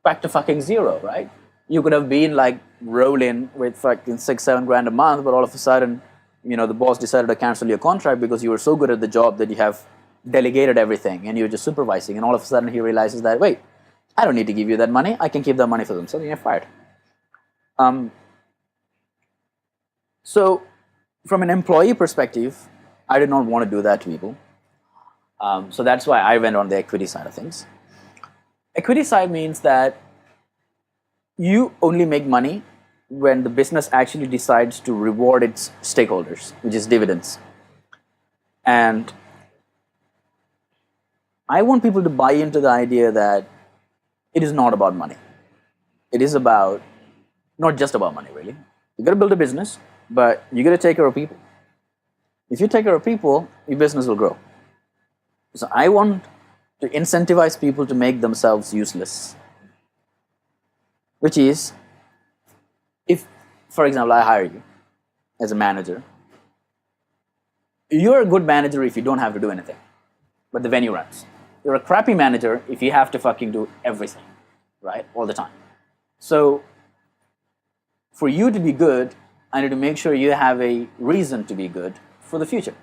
back to fucking zero, right? You could have been like rolling with fucking 6-7 grand a month, but all of a sudden, the boss decided to cancel your contract because you were so good at the job that you have delegated everything and you're just supervising. And all of a sudden he realizes that, wait, I don't need to give you that money. I can keep that money for themselves, and you're fired. So from an employee perspective, I did not want to do that to people. So that's why I went on the equity side of things. Equity side means that you only make money when the business actually decides to reward its stakeholders, which is dividends. And I want people to buy into the idea that it is not about money. It is about, not just about money, really. You got to build a business, but you got to take care of people. If you take care of people, your business will grow. So I want to incentivize people to make themselves useless. Which is, if, for example, I hire you as a manager, you're a good manager if you don't have to do anything, but the venue runs. You're a crappy manager if you have to fucking do everything, right, all the time. So for you to be good, I need to make sure you have a reason to be good for the future.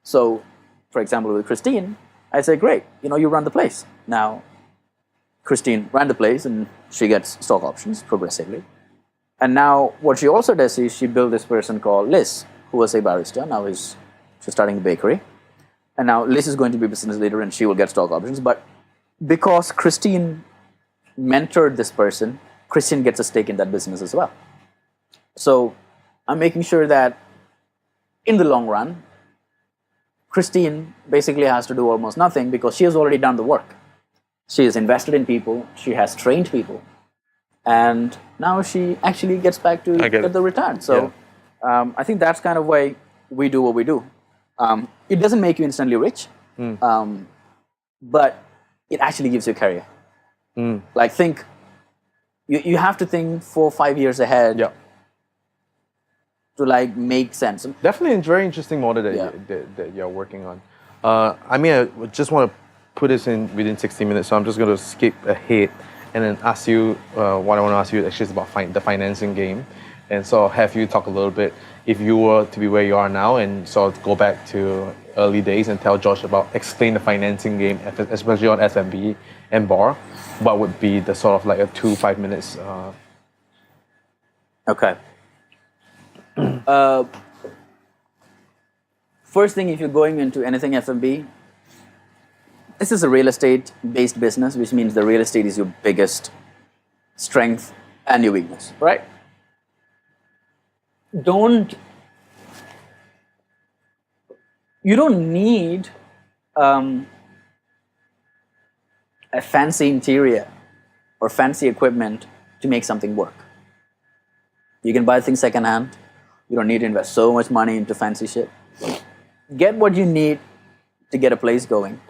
So, for example, with Christine, I say, great, you run the place. Now, Christine ran the place and she gets stock options progressively. And now what she also does is she built this person called Liz, who was a barista. Now she's starting a bakery. And now Liz is going to be business leader and she will get stock options. But because Christine mentored this person, Christine gets a stake in that business as well. So I'm making sure that in the long run, Christine basically has to do almost nothing because she has already done the work. She has invested in people, she has trained people, and now she actually gets back to get the return. So I think that's kind of why we do what we do. It doesn't make you instantly rich, but it actually gives you a career. Like think, you have to think 4 or 5 years ahead to like make sense. Definitely a very interesting model that you're working on. I mean, I just want to put this in within 60 minutes, so I'm just going to skip ahead and then ask you what I want to ask you actually is about the financing game. And so have you talk a little bit, if you were to be where you are now and sort of go back to early days and tell Josh explain the financing game, especially on F&B and bar, what would be the sort of like a 2-5 minutes? Okay. First thing, if you're going into anything F&B, this is a real estate based business, which means the real estate is your biggest strength and your weakness, right? You don't need a fancy interior or fancy equipment to make something work. You can buy things secondhand. You don't need to invest so much money into fancy shit. Get what you need to get a place going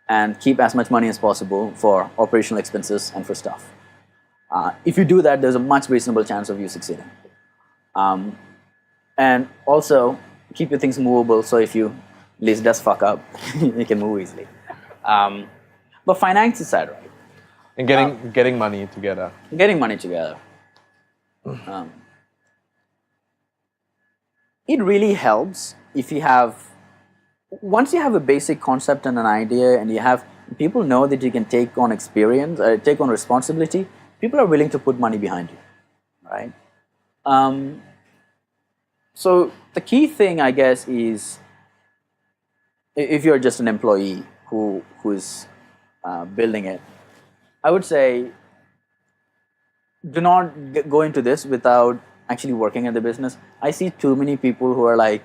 and keep as much money as possible for operational expenses and for stuff. If you do that, there's a much reasonable chance of you succeeding. And also, keep your things movable, so if you at least does fuck up, you can move easily. But finance side, right? And getting money together. Getting money together. It really helps if you have, once you have a basic concept and an idea, and you have people know that you can take on experience, take on responsibility, people are willing to put money behind you, right? So the key thing, I guess, is if you're just an employee who's building it, I would say do not go into this without actually working at the business. I see too many people who are like,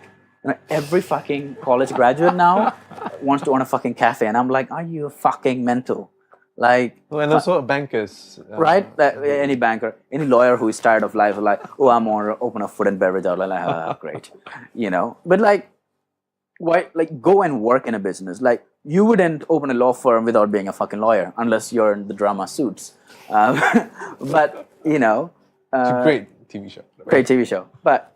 every fucking college graduate now wants to own a fucking cafe, and I'm like, are you fucking mental? Like, and also bankers, right? Any banker, any lawyer who is tired of life, like, oh, I'm gonna open a food and beverage outlet. Like, great, But like, why? Like, go and work in a business. Like, you wouldn't open a law firm without being a fucking lawyer, unless you're in the drama Suits. But it's a great TV show. Great TV show, but.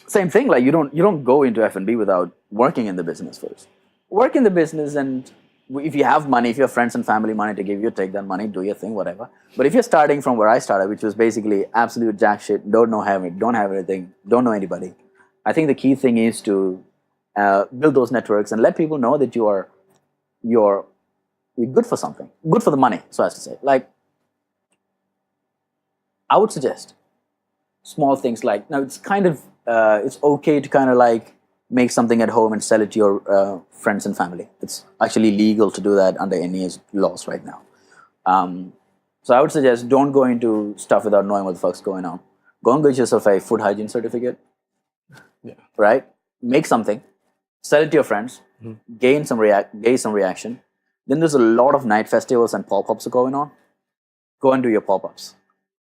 Same thing, like you don't go into F&B without working in the business first. Work in the business, and if you have money, if you have friends and family money to give you, take that money, do your thing, whatever. But if you're starting from where I started, which was basically absolute jack shit, don't have anything, don't know anybody, I think the key thing is to build those networks and let people know that you're good for something, good for the money, so as to say. Like, I would suggest small things like, now it's kind of, it's okay to kind of like make something at home and sell it to your friends and family. It's actually legal to do that under NEA's laws right now. So I would suggest don't go into stuff without knowing what the fuck's going on. Go and get yourself a food hygiene certificate, right? Make something, sell it to your friends, gain some reaction. Then there's a lot of night festivals and pop-ups going on. Go and do your pop-ups.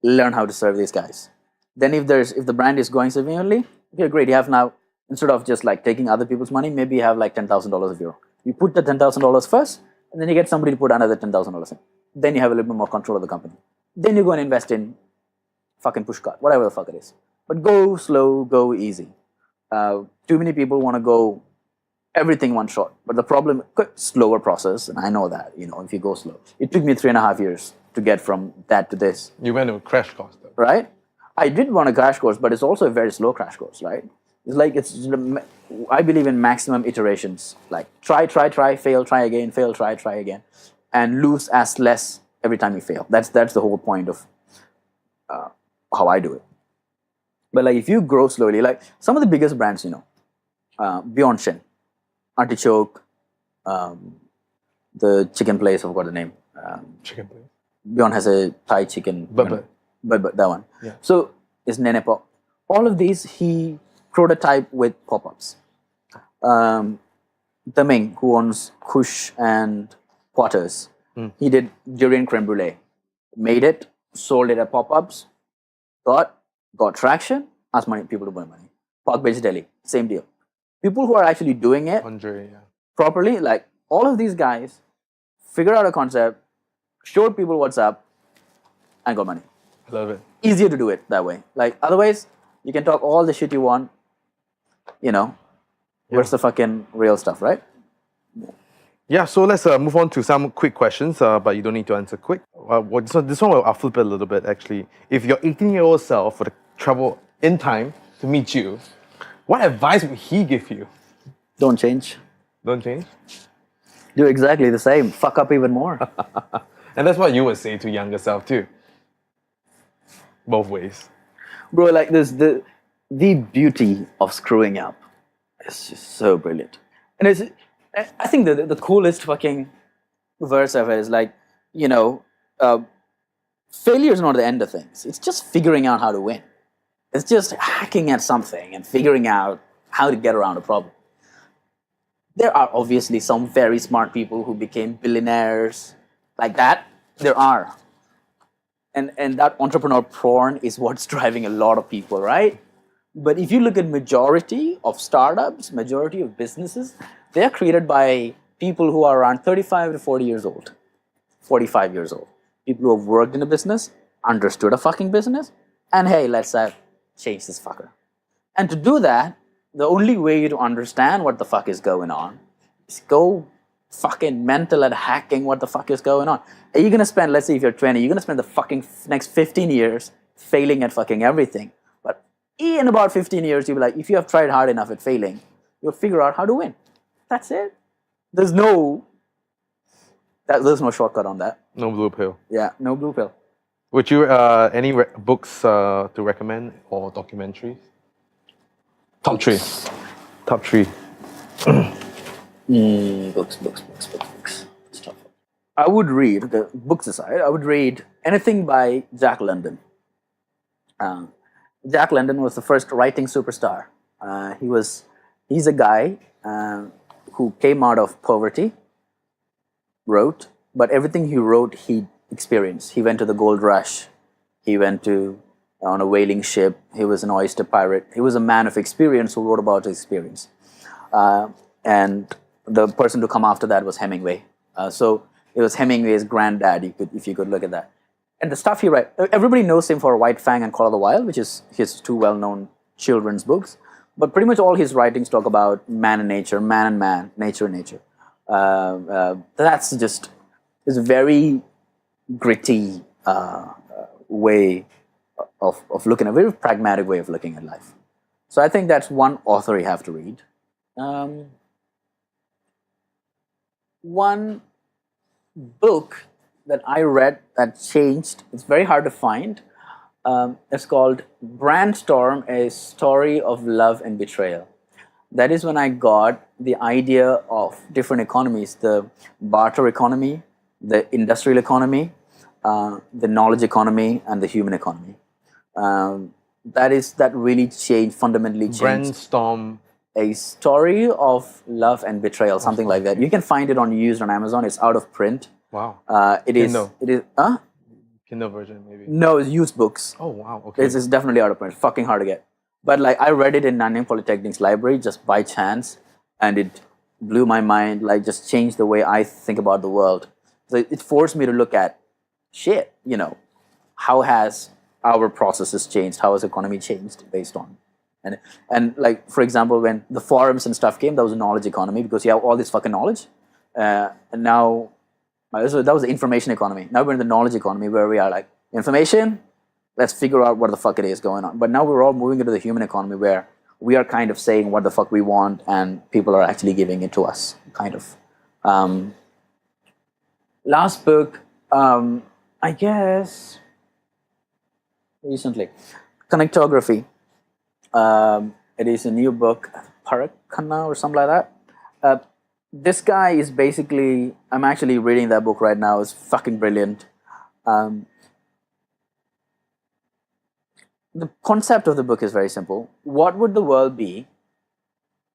Learn how to serve these guys. Then if the brand is going significantly, okay, great. You have now, instead of just like taking other people's money, maybe you have like $10,000 of your own. You put the $10,000 first, and then you get somebody to put another $10,000 in. Then you have a little bit more control of the company. Then you go and invest in fucking pushcart, whatever the fuck it is. But go slow, go easy. Too many people want to go everything one shot. But the problem, slower process, and I know that, if you go slow. It took me 3.5 years to get from that to this. You went to a crash course, though. Right? I did want a crash course, but it's also a very slow crash course, right? It's like, I believe in maximum iterations. Like, try, fail, try again, fail, try again. And lose as less every time you fail. That's the whole point of how I do it. But like, if you grow slowly, like some of the biggest brands, Beyond Shin, Artichoke, the chicken place. I forgot the name. Chicken place. Beyond has a Thai chicken. But But that one. Yeah. So is Nene Pop. All of these he prototype with pop-ups. Taming, who owns Kush and Potters, he did durian creme brulee. Made it, sold it at pop-ups, got traction, asked people to buy money. Park Bench Delhi, same deal. People who are actually doing it Andre, yeah. properly, like all of these guys, figured out a concept, showed people what's up, and got money. Love it. Easier to do it that way. Like otherwise, you can talk all the shit you want. Where's the fucking real stuff, right? Yeah, so let's move on to some quick questions, but you don't need to answer quick. This one I'll flip it a little bit actually. If your 18-year-old self were to travel in time to meet you, what advice would he give you? Don't change. Don't change. Do exactly the same. Fuck up even more. And that's what you would say to younger self too. Both ways. Bro, like this, the beauty of screwing up is just so brilliant. And I think the coolest fucking verse ever is like, failure is not the end of things. It's just figuring out how to win. It's just hacking at something and figuring out how to get around a problem. There are obviously some very smart people who became billionaires like that. There are. And that entrepreneur porn is what's driving a lot of people, right? But if you look at majority of startups, majority of businesses, they're created by people who are around 35 to 40 years old, 45 years old. People who have worked in a business, understood a fucking business, and hey, let's change this fucker. And to do that, the only way to understand what the fuck is going on is go fucking mental at hacking what the fuck is going on. Are you gonna spend, let's say if you're 20, you're gonna spend the fucking next 15 years failing at fucking everything. But in about 15 years, you'll be like, if you have tried hard enough at failing, you'll figure out how to win. That's it. There's no shortcut on that. No blue pill. Yeah, no blue pill. Would you any books to recommend or documentaries? Top three. Top three. Books. It's tough. I would read, the books aside, I would read anything by Jack London. Jack London was the first writing superstar. He's a guy who came out of poverty, wrote, but everything he wrote, he experienced. He went to the gold rush. He went on a whaling ship. He was an oyster pirate. He was a man of experience who wrote about his experience. And the person to come after that was Hemingway. So it was Hemingway's granddad, if you could look at that. And the stuff he wrote, everybody knows him for White Fang and Call of the Wild, which is his two well-known children's books. But pretty much all his writings talk about man and nature, man and man, nature and nature. That's just is a very gritty way of looking, a very pragmatic way of looking at life. So I think that's one author you have to read. One book that I read that changed, it's very hard to find. It's called Brandstorm, A Story of Love and Betrayal. That is when I got the idea of different economies, the barter economy, the industrial economy, the knowledge economy, and the human economy. That really changed, fundamentally changed. Brandstorm. A Story of Love and Betrayal, something like that. You can find it used on Amazon. It's out of print. Wow. Kindle. It is. Kindle version, maybe. No, it's used books. Oh wow. Okay. It's definitely out of print. Fucking hard to get. But like I read it in Nanyang Polytechnic's library just by chance, and it blew my mind. Like just changed the way I think about the world. So it forced me to look at shit. How has our processes changed? How has economy changed based on? And like for example, when the forums and stuff came, that was a knowledge economy because you have all this fucking knowledge, and now so that was the information economy. Now we're in the knowledge economy where we are like information. Let's figure out what the fuck it is going on. But now we're all moving into the human economy where we are kind of saying what the fuck we want, and people are actually giving it to us. Kind of. Last book, I guess, recently, Connectography. It is a new book, Parakana or something like that. this guy is basically, I'm actually reading that book right now. It's fucking brilliant. Um, the concept of the book is very simple. What would the world be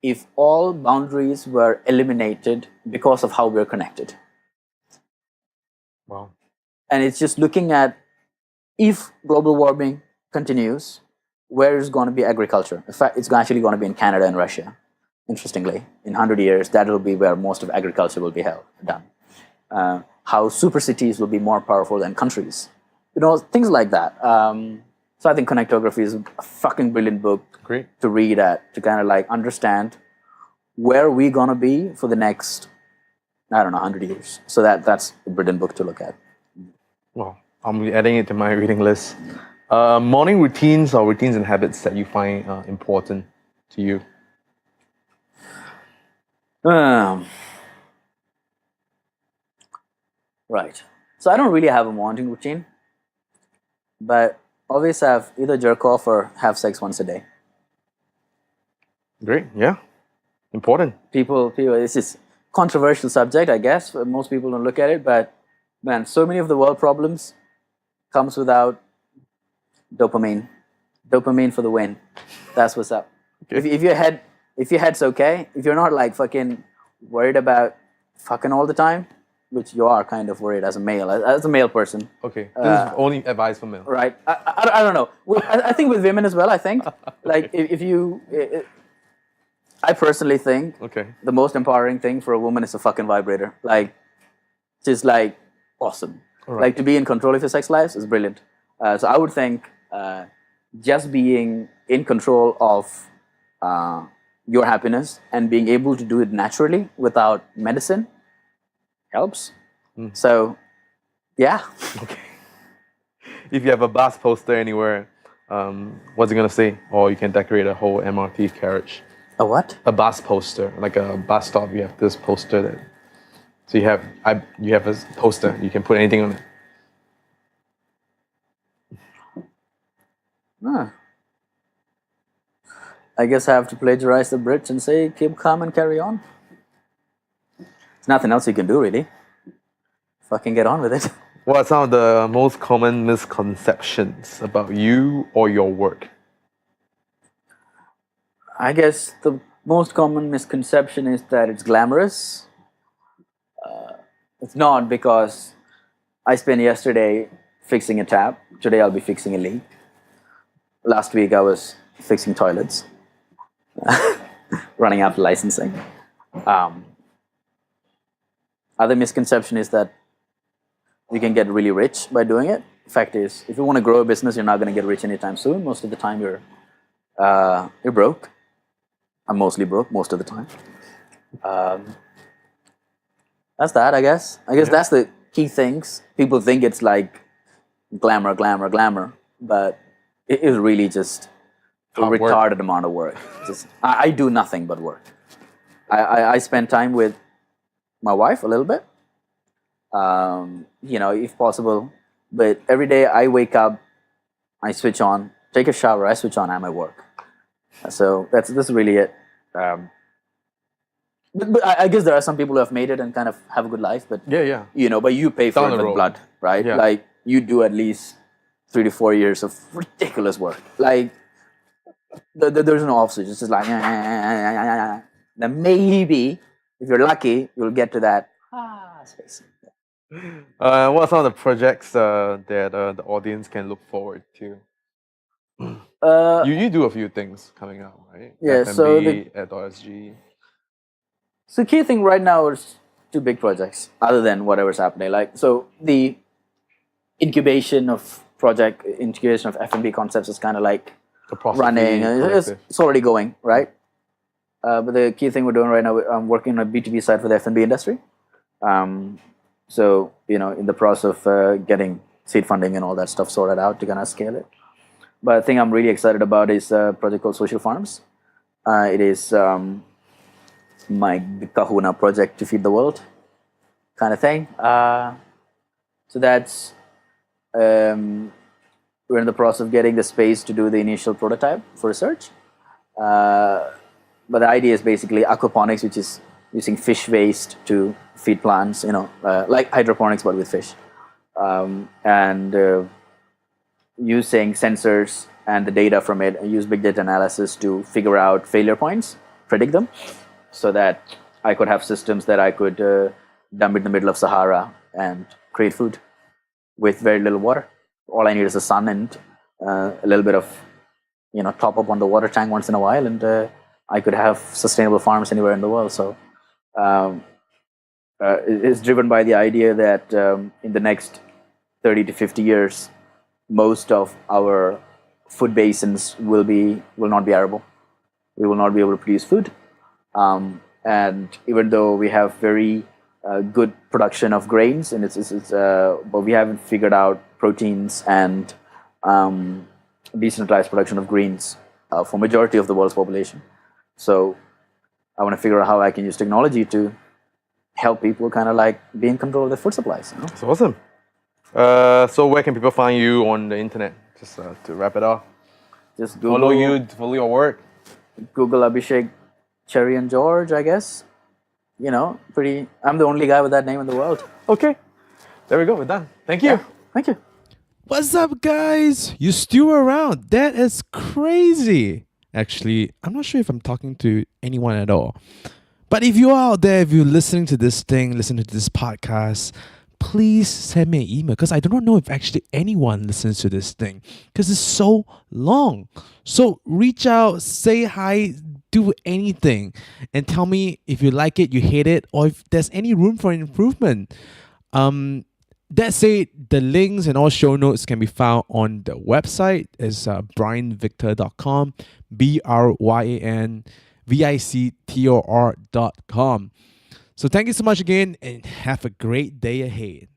if all boundaries were eliminated because of how we're connected? Wow. And it's just looking at, if global warming continues, where is going to be agriculture? In fact, it's actually going to be in Canada and Russia. Interestingly, in 100 years, that will be where most of agriculture will be done. How super cities will be more powerful than countries. Things like that. So I think Connectography is a fucking brilliant book Great. to read to kind of like understand where we're going to be for the next, 100 years. So that's a brilliant book to look at. Well, I'm adding it to my reading list. Morning routines or routines and habits that you find important to you? Right. So I don't really have a morning routine, but always have either jerk off or have sex once a day. Great. Yeah. Important. People, this is controversial subject, I guess. Most people don't look at it, but man, so many of the world problems comes without dopamine. Dopamine for the win. That's what's up. Okay. If your head's okay, if you're not like fucking worried about fucking all the time, which you are kind of worried as a male person. Okay. This is only advice for men. Right. I don't know. I think with women as well, I think. Like, if you... I personally think Okay. the most empowering thing for a woman is a fucking vibrator. Like, just like, awesome. Right. Like, to be in control of your sex lives is brilliant. So I would think just being in control of your happiness and being able to do it naturally without medicine helps. So, yeah. Okay. If you have a bus poster anywhere, what's it gonna say? Or you can decorate a whole MRT carriage. A what? A bus poster, like a bus stop. You have this poster that. So you have a poster. You can put anything on it. Huh. I guess I have to plagiarize the Brits and say, keep calm and carry on. There's nothing else you can do, really. Fucking get on with it. What are some of the most common misconceptions about you or your work? I guess the most common misconception is that it's glamorous. It's not, because I spent yesterday fixing a tap. Today I'll be fixing a leak. Last week I was fixing toilets. Running after licensing. Other misconception is that you can get really rich by doing it. Fact is, if you want to grow a business, you're not going to get rich anytime soon. Most of the time you're broke. I'm mostly broke most of the time. That's that, I guess. That's the key things. People think it's like glamour, but it is really just a Hard work. retarded amount of work. I do nothing but work. I spend time with my wife a little bit, if possible. But every day I wake up, I switch on, take a shower, I switch on, I'm at work. So that's really it. But I guess there are some people who have made it and kind of have a good life. But Yeah. but you pay for Down it the with road. blood, right? Yeah. Like, you do at least 3 to 4 years of ridiculous work. Like, there's no offset. It's just like, then maybe if you're lucky, you'll get to that space. What are some of the projects that the audience can look forward to? You do a few things coming out, right? Yeah, FMB, so the- at OSG. So key thing right now is 2 big projects, other than whatever's happening. Like, so the incubation of F&B concepts is kind of like The process. running. It's already going, right? But the key thing we're doing right now, I'm working on a B2B side for the F&B industry. So, in the process of getting seed funding and all that stuff sorted out to kind of scale it. But the thing I'm really excited about is a project called Social Farms. It is my big kahuna project to feed the world kind of thing. So that's, we're in the process of getting the space to do the initial prototype for research. But the idea is basically aquaponics, which is using fish waste to feed plants, like hydroponics but with fish, and using sensors and the data from it, and use big data analysis to figure out failure points, predict them, so that I could have systems that I could dump in the middle of Sahara and create food with very little water. All I need is the sun and a little bit of, top up on the water tank once in a while, and I could have sustainable farms anywhere in the world. So it's driven by the idea that in the next 30 to 50 years, most of our food basins will not be arable. We will not be able to produce food. And even though we have very good production of grains, and but we haven't figured out proteins and decentralized production of greens for majority of the world's population. So I want to figure out how I can use technology to help people kind of like be in control of their food supplies. That's awesome. So where can people find you on the internet? Just to wrap it off. Just Google, follow you, follow your work. Google Abhishek Cherry and George, I guess. I'm the only guy with that name in the world. Okay. There we go. We're done. Thank you. Yeah, thank you. What's up, guys? You still around? That is crazy. Actually, I'm not sure if I'm talking to anyone at all. But if you are out there, if you're listening to this thing, listening to this podcast, please send me an email, because I do not know if actually anyone listens to this thing, because it's so long. So reach out, say hi, do anything, and tell me if you like it, you hate it, or if there's any room for improvement. That said, the links and all show notes can be found on the website. It's bryanvictor.com, BRYANVICTOR.com. So thank you so much again, and have a great day ahead.